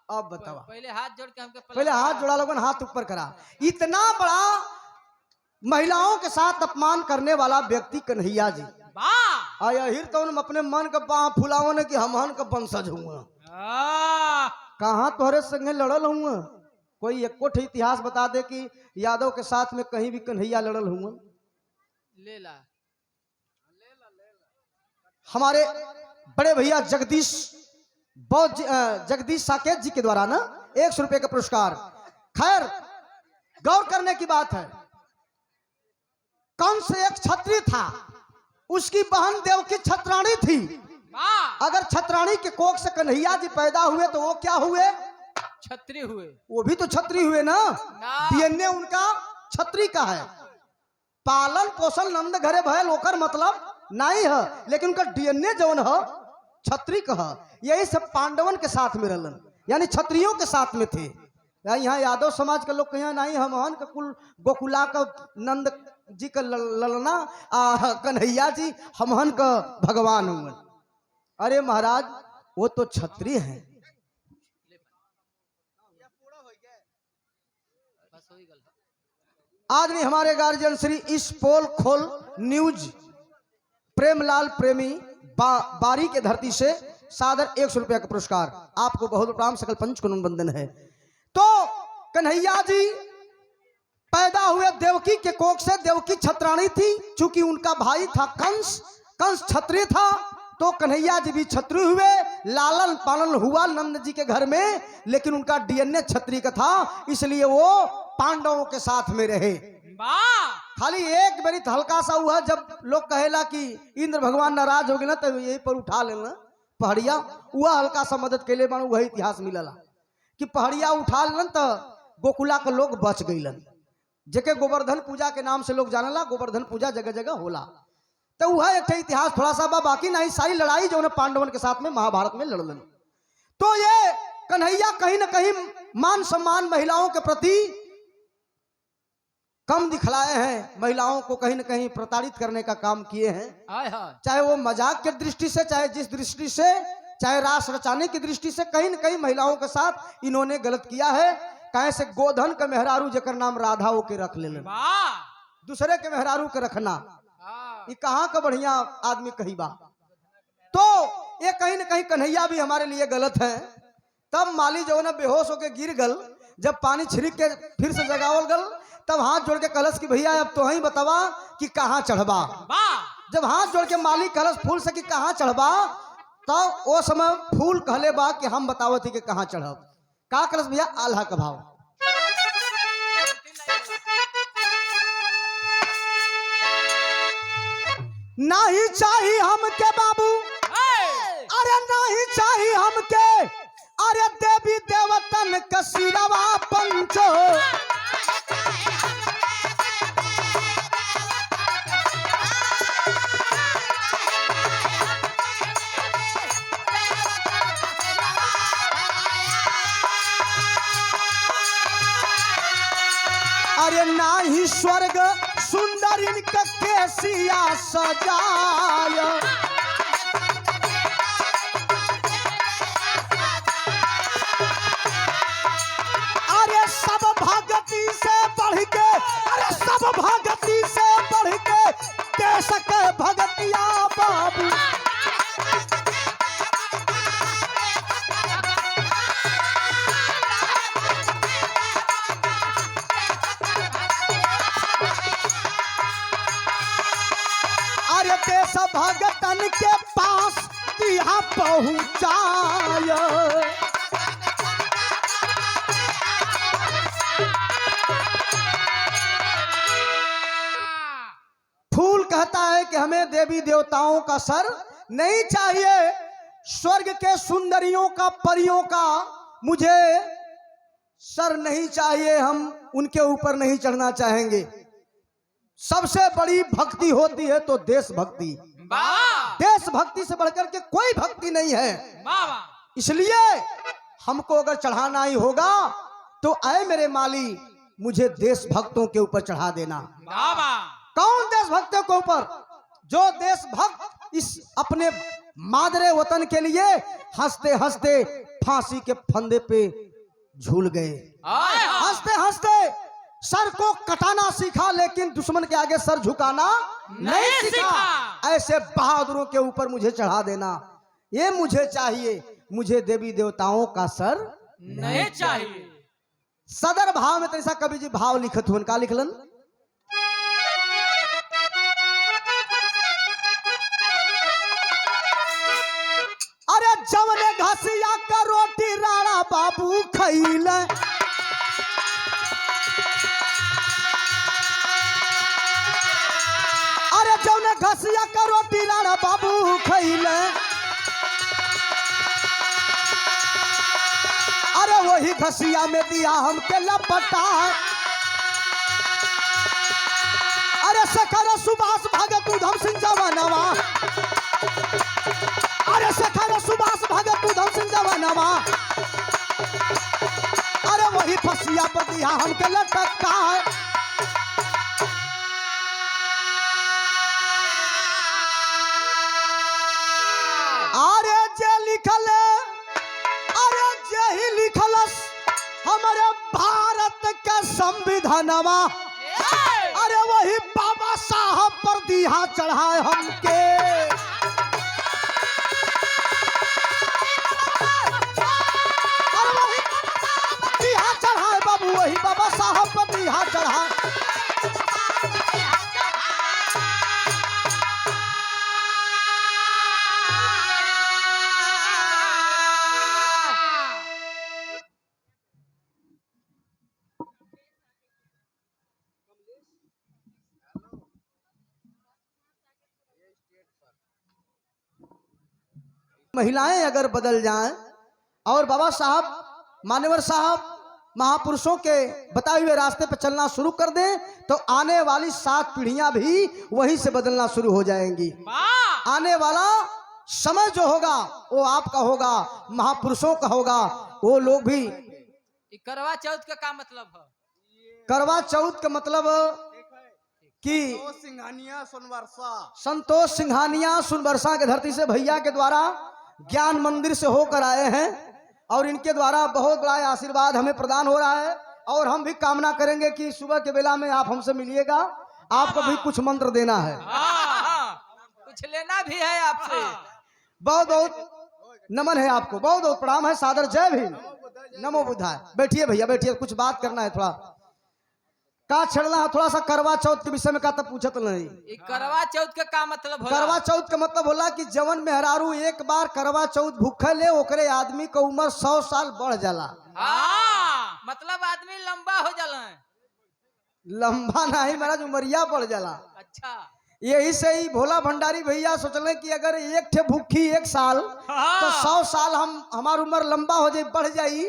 अब बतावा पहले हाथ जोड़ के हमके पहले हाथ जोड़ा लोगन हाथ ऊपर करा। इतना बड़ा महिलाओं के साथ अपमान करने वाला व्यक्ति कन्हैया जी आहिर तो अपने मन का बाह फुलाव ने कि हमहन का वंशज हुआ, कहाँ तोहरे संगे लड़ल हुआ। कोई एको ठे इतिहास बता दे कि यादव के साथ में कहीं भी कन्हैया लड़ल हुआ। ले ला हमारे बड़े भैया जगदीश जगदीश साकेत जी के द्वारा ना 100 रुपए का पुरस्कार। खैर गौर करने की बात है, कंस एक क्षत्रिय था, उसकी बहन देवकी छत्राणी थी। अगर छत्राणी के कोख से कन्हैया जी पैदा हुए तो वो क्या हुए, छत्री हुए। वो भी तो छत्री हुए ना, डीएनए उनका छत्री का है। पालन पोषण नंद घरे भयल ओकर मतलब नहीं है, लेकिन उनका डीएनए जौन है छत्री का है। यही सब पांडवन के साथ में रहलन, यानी छत्रियों के साथ में थे। यहाँ यादव समाज के लोग कहीं नहीं, हमहन का कुल गोकुला का नंद जी का ललना कन्हैया जी हमहन का भगवान हुए। अरे महाराज वो तो छत्री हैं। आज भी हमारे गार्जियन श्री इस पोल खोल न्यूज प्रेमलाल प्रेमी बारी के धरती से सादर 100 रुपया का पुरस्कार। आपको बहुत प्राम सकल पंच को वंदन है। तो कन्हैया जी पैदा हुए देवकी के कोख से, देवकी छत्राणी थी, चूंकि उनका भाई था कंस, कंस क्षत्रिय था, तो कन्हैया जी भी क्षत्रिय हुए। लालन पालन हुआ नंद जी के घर में, लेकिन उनका डीएनए क्षत्रिय का था, इसलिए वो पांडवों के साथ में रहे। खाली एक बारी हल्का सा हुआ जब लोग कहेला कि इंद्र भगवान नाराज हो गए ना, तो यही पर उठा लेना पहाड़िया, वह हल्का सा मदद के लिए वही इतिहास मिलला कि पहाड़िया उठा लेना तो गोकुला के लोग बच गईलन। जेके गोवर्धन पूजा के नाम से लोग जानला, गोवर्धन पूजा जगह जगह होला। तो वह एक इतिहास थोड़ा सा बा, बाकी नहीं सारी लड़ाई जो पांडवन के साथ में महाभारत में लड़लन। तो ये कन्हैया कहीं ना कहीं मान सम्मान महिलाओं के प्रति कम दिखलाए हैं, महिलाओं को कहीं ना कहीं प्रताड़ित करने का काम किए हैं। चाहे वो मजाक की दृष्टि से, चाहे जिस दृष्टि से, चाहे रास रचाने की दृष्टि से, कहीं ना कहीं महिलाओं के साथ इन्होंने गलत किया है। कहे से गोधन के मेहरारू जेकर नाम राधा हो के रख ले, दूसरे के मेहरारू के रखना ये कहाँ का बढ़िया आदमी कही बा। तो ये कहीं ना कहीं कन्हैया भी हमारे लिए गलत है। तब माली जो ना बेहोश होके गिर गल, जब पानी छिड़क के फिर से जगावल गल, तब हाथ जोड़ के कलश की भैया अब तो ही बतावा कि कहाँ चढ़बा। जब हाथ जोड़ के माली कलश फूल से कि कहाँ चढ़बा, तब वो समय फूल कहले बा कि हम बतावत थी कि कहाँ चढ़ब। का कलश भैया आल्हा का भाव। नहीं चाहिए हमके बाबू, अरे नहीं चाहिए हमके, अरे देवी देवतन का सिरवा पंचो। अरे नाही स्वर्ग सुंदर इनका केसिया सजाय, अरे सब भगती से बढ़ के, अरे सब भगती से बढ़ के देश के भगतिया बाबू। अरे देश भगतन के पास दिया पहुंचाय, फूल कहता है कि हमें देवी देवताओं का सर नहीं चाहिए, स्वर्ग के सुंदरियों का, परियों का मुझे सर नहीं चाहिए, हम उनके ऊपर नहीं चढ़ना चाहेंगे। सबसे बड़ी भक्ति होती है तो देशभक्ति, देशभक्ति से बढ़कर के कोई भक्ति नहीं है। इसलिए हमको अगर चढ़ाना ही होगा तो आए मेरे माली मुझे देशभक्तों के ऊपर चढ़ा देना। कौन देशभक्तों के ऊपर? जो देशभक्त इस अपने मादरे वतन के लिए हंसते हंसते फांसी के फंदे पे झूल गए, हंसते हंसते सर को कटाना सीखा लेकिन दुश्मन के आगे सर झुकाना नहीं सीखा। ऐसे बहादुरों के ऊपर मुझे चढ़ा देना, ये मुझे चाहिए, मुझे देवी देवताओं का सर नहीं चाहिए। सदर भाव में तैसा कवि जी भाव लिखत हुन, का लिखलन? अरे जवने घसिया का रोटी राणा बाबू खैल, अरे जवने घसिया का रोटी राणा बाबू खैल, अरे वही घसिया में दिया हमके लपटा। अरे सखर सुभाष भगत उधम सिंह जवानवा, अरे सखर सुभाष भगत उधम सिंह जवानवा, अरे वही फसिया पर दिया हमके लटका। अरे जे लिखल, अरे जे ही लिखलस हमारे भारत का संविधानवा, अरे वही बाबा साहब पर दिया चढ़ाए हमके। अरे वही दिया चढ़ाए बाबू, वही बाबा साहब पर दिया चढ़ाए। महिलाएं अगर बदल जाएं और बाबा साहब, मान्यवर साहब, महापुरुषों के बताए हुए रास्ते पर चलना शुरू कर दें तो आने वाली 7 पीढ़ियां भी वहीं से बदलना शुरू हो जाएंगी। आने वाला समय जो होगा वो आपका होगा, महापुरुषों का होगा। वो लोग भी करवा चौथ का क्या मतलब है? करवा चौथ का मतलब कि संतोष सिंघानिया सुनबरसा के धरती से भैया के द्वारा ज्ञान मंदिर से होकर आए हैं और इनके द्वारा बहुत बड़ा आशीर्वाद हमें प्रदान हो रहा है। और हम भी कामना करेंगे कि सुबह के बेला में आप हमसे मिलिएगा, आपको भी कुछ मंत्र देना है, कुछ लेना भी है आपसे। बहुत बहुत नमन है आपको, बहुत बहुत प्रणाम है, सादर जय भीम, नमो बुद्धाय। बैठिए भैया बैठिए, कुछ बात करना है, थोड़ा का छड़ना है, थोड़ा सा करवा चौथ के विषय में का तब पूछत नहीं। करवा चौथ का क्या मतलब होला? करवा चौथ का मतलब होला कि जवन मेहरारू एक बार करवा चौथ भूखे ले ओकरे आदमी का उम्र 100 साल बढ़ जाला। मतलब आदमी लंबा हो जाला। लंबा नहीं महाराज, उमरिया बढ़ जाला। अच्छा, यही से ही भोला भंडारी भैया सोचले कि अगर एक ठे भूखी एक साल तो 100 साल हमार उम्र लंबा हो जाए बढ़ जाई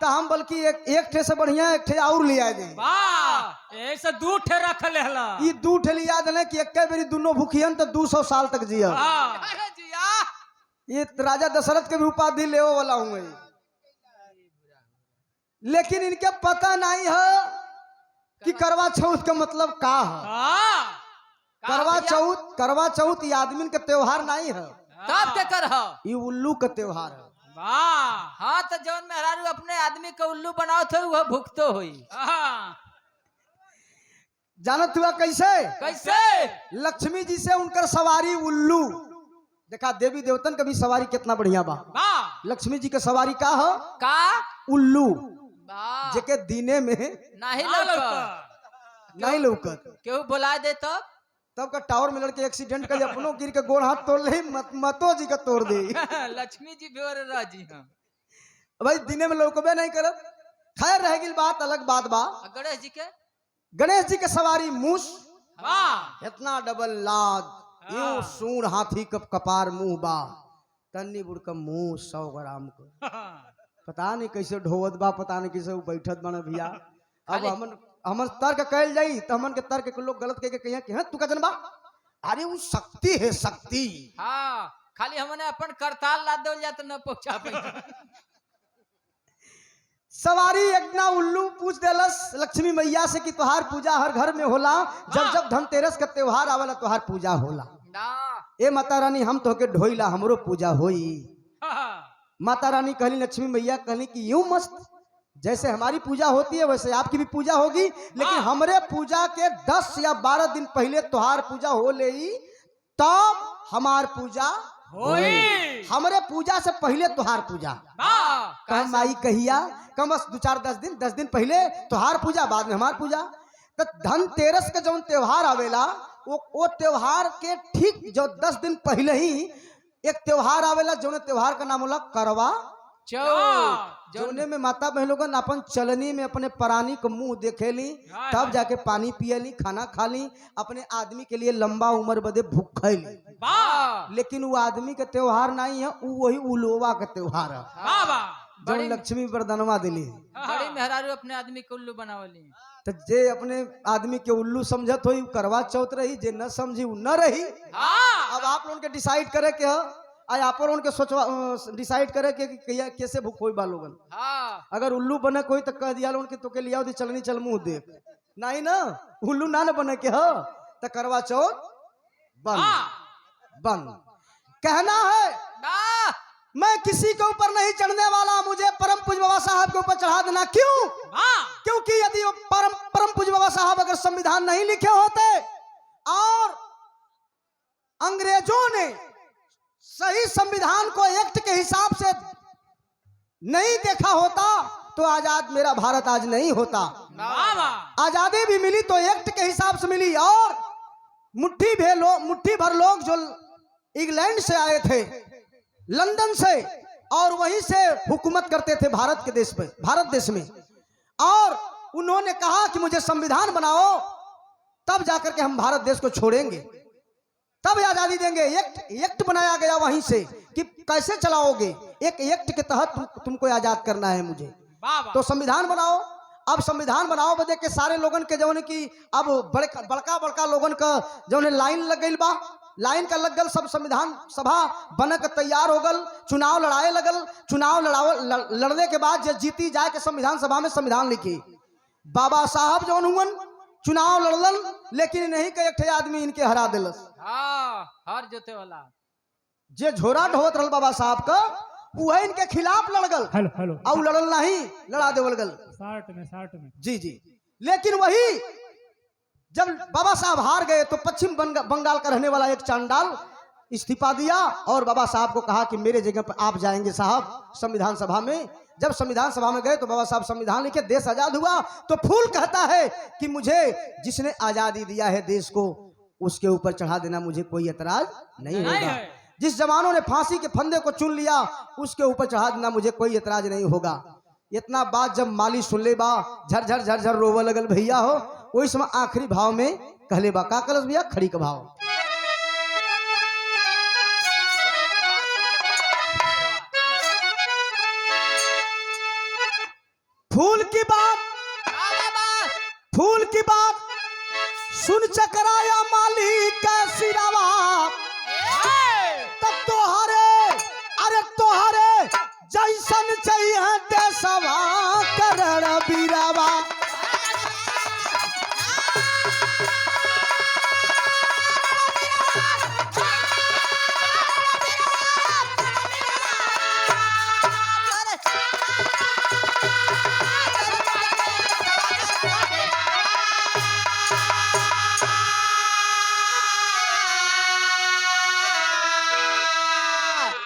तो हम बल्कि एक ठे से बढ़िया एक ठे और लिया दे। ऐसे 2 ठे रख ले हला ये 2 ठे लिया दे कि एक बेरी दोनों भूखियन तो 200 साल तक जिया। ये राजा दशरथ के भी उपाधि ले वाला हूँ, लेकिन इनके पता नहीं है कि करवा चौथ का मतलब का है। करवा चौथ ये आदमी के त्योहार नहीं है, तब के कर ये उल्लू का त्योहार है। हाँ तो जौन मेहरारू अपने आदमी के उल्लू बनाओ थे वह भुगतो हुई। जानत हुआ कैसे? कैसे? लक्ष्मी जी से उनकर सवारी उल्लू। देखा देवी देवतन का भी सवारी कितना बढ़िया बा। लक्ष्मी जी के सवारी का है? का उल्लू, जेके दीने में नहीं लौकत। क्यों बुला दे तब का टावर में लड़के एक्सीडेंट कर अपनों गिर के गोड़ हाथ तोड़ ले, मतो जी का तोड़ दे। लक्ष्मी जी भी और राजी हैं भाई दिने में लौकबे नहीं करत। खैर रह गई बात, अलग बात बा। गणेश जी के सवारी मूस, इतना डबल लाद यूं सूर हाथी कप कपार मुंह बा तन्नी बुड़ का मुंह 100 ग्राम को। पता नहीं कैसे ढोवत बा, पता नहीं कैसे बैठत बना भैया। अब हमन तर्क कैल जाई तो हमन के तर्क के लोग गलत कह के कहिया कि तू का जनबा, अरे वो शक्ति है शक्ति। हाँ खाली हमने अपन करताल ला दो या तो न पहुंचा पाई। सवारी एक ना उल्लू पूछ देलस लक्ष्मी मैया से कि तुहार पूजा हर घर में होला, जब जब धनतेरस का त्योहार आवेला तुहार पूजा होला। ए माता रानी हम तो के ढोइला हमरो पूजा होई। माता रानी कहली, लक्ष्मी मैया कहली कि यूं मस्त जैसे हमारी पूजा होती है वैसे आपकी भी पूजा होगी, लेकिन हमरे पूजा के 10 या 12 दिन पहले तुहार पूजा हो ले तब हमार पूजा होई। हमरे पूजा से पहले तुहार पूजा। कम आई कहिया कम बस 2-4-10 दिन पहले तुहार पूजा, बाद में हमार पूजा। तो धनतेरस का जब त्योहार आवेला वो त्योहार के ठीक जो 10 दिन पहले ही एक त्योहार आवेला, जो त्योहार का नाम होला करवा चौथ। जोने में माता बहनों अपन चलनी में अपने प्राणी को मुंह देखेली, तब जाके पानी पियली, खाना खाली, अपने आदमी के लिए लंबा उम्र बदे भूखैली। लेकिन वो आदमी का त्योहार नहीं है, वो वही उलोवा का त्योहार है जो लक्ष्मी वरदानवा दिली। बड़ी मेहरारू अपने आदमी को उल्लू बनावली। तो जे अपने आदमी के उल्लू समझत हो करवा चौथ रही, जे न समझी वो न रही। अब आप लोगों के डिसाइड करे के आज आप लोगों के सोचवा डिसाइड करे के कैसे भूख होई बा लोगन। अगर उल्लू बने कोई तो कह दिया लोगन के तो के लिया चलनी चल मुंह देख, नहीं ना उल्लू ना न बने के हो तो करवा चौथ बंद। कहना है मैं किसी के ऊपर नहीं चढ़ने वाला, मुझे परम पूज्य बाबा साहब के ऊपर चढ़ा देना। क्यों? क्योंकि यदि परम पूज्य बाबा साहब अगर संविधान नहीं लिखे होते और अंग्रेजों ने सही संविधान को एक्ट के हिसाब से नहीं देखा होता तो आजाद मेरा भारत आज नहीं होता। आजादी भी मिली तो एक्ट के हिसाब से मिली, और मुट्ठी भर लोग जो इंग्लैंड से आए थे, लंदन से, और वहीं से हुकूमत करते थे भारत देश में, और उन्होंने कहा कि मुझे संविधान बनाओ, तब जाकर के हम भारत देश को छोड़ेंगे, तब आजादी देंगे। एक्ट बनाया गया वहीं से कि कैसे चलाओगे, एक एक्ट के तहत तुमको आजाद करना है मुझे, तो संविधान बनाओ। अब संविधान बनाओ बदे के सारे लोगन के जौन की अब बड़का लोगन का जौन लाइन लग गई बा, लाइन का लग गल, सब संविधान सभा बनक तैयार हो गल, चुनाव लड़ाए लगल। चुनाव लड़ने के बाद जब जीती जाए के संविधान सभा में संविधान लिखी, बाबा साहब जौन हुवन चुनाव लड़लन, लेकिन नहीं के एक आदमी इनके हरा दिलस। हार जोते वाला जे झोरा ढोत रहल बाबा साहब का वह इनके खिलाफ लड़गल। हेलो और लड़ल नहीं, लड़ा देवल गल 60 में जी। लेकिन वही जब बाबा साहब हार गए तो पश्चिम बंगाल का रहने वाला एक चांडाल इस्तीफा दिया और बाबा साहब को कहा कि मेरे जगह पर आप जाएंगे साहब संविधान सभा में। जब संविधान सभा में गए तो बाबा साहब संविधान लिखे, देश आजाद हुआ। तो फूल कहता है कि मुझे जिसने आजादी दिया है देश को उसके ऊपर चढ़ा देना मुझे कोई एतराज नहीं होगा। जिस जवानों ने फांसी के फंदे को चुन लिया उसके ऊपर चढ़ा देना मुझे कोई एतराज नहीं होगा। इतना बात जब माली सुन ले बा झरझर रोवे लगल भैया हो, वही समय आखिरी भाव में कहले बा का कलस भैया खड़ी का भाव। फूल की बात सुन चकराया माली का सिरावा, तब तोहरे जैसन चाहिए देसवा करण बीरावा।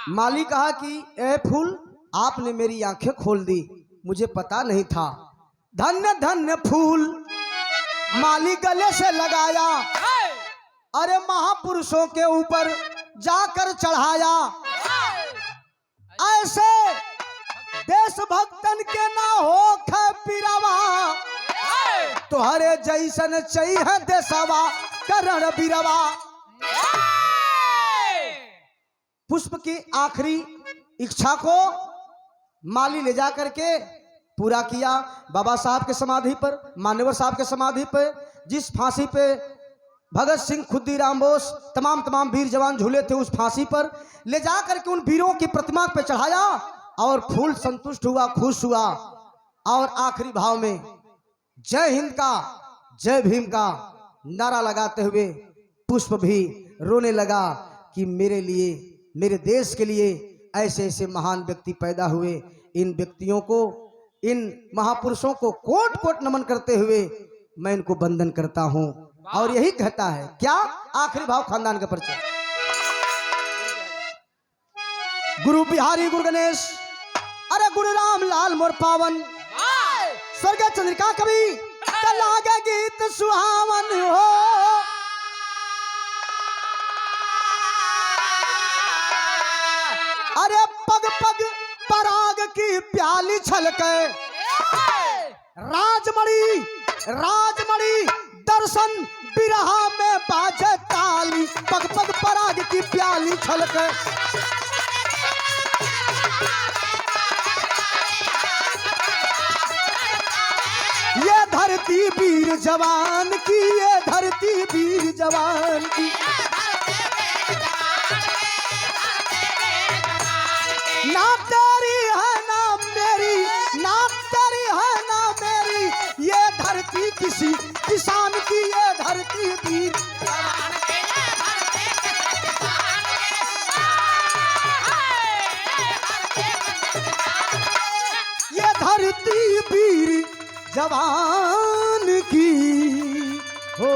माली कहा कि ए फूल आपने मेरी आंखें खोल दी, मुझे पता नहीं था। धन्य धन्य फूल माली गले से लगाया, अरे महापुरुषों के ऊपर जाकर चढ़ाया। ऐसे देशभक्तन के ना हो खपीरावा, तुहरे जैसन चाहिए देसवा करण बीरवा। पुष्प की आखिरी इच्छा को माली ले जा करके पूरा किया। बाबा साहब के समाधि पर, मान्यवर साहब के समाधि पर, जिस फांसी पे भगत सिंह, खुद्दीराम बोस, तमाम वीर जवान झूले थे, उस फांसी पर ले जा करके उन वीरों की प्रतिमा पे चढ़ाया और फूल संतुष्ट हुआ, खुश हुआ। और आखिरी भाव में जय हिंद का, जय भीम का नारा लगाते हुए पुष्प भी रोने लगा कि मेरे लिए, मेरे देश के लिए ऐसे ऐसे महान व्यक्ति पैदा हुए। इन व्यक्तियों को, इन महापुरुषों को कोट कोट नमन करते हुए मैं इनको वंदन करता हूं। और यही कहता है क्या आखिरी भाव खानदान का परिचय। गुरु बिहारी गुरु गणेश, अरे गुरु राम लाल मोर पावन, स्वर्ग चंद्रिका कवि लागे गीत सुहावन हो। अरे पग पग पराग की प्याली छलके, राजमणि दर्शन बिरहा में बाजे ताली। पग पग पराग की प्याली छलके, ये धरती वीर जवान की, ये धरती वीर जवान की। ना तेरी है ना मेरी, ना तेरी है ना मेरी, ये धरती किसी किसान की, ये धरती वीर। ये धरती वीर जवान की हो।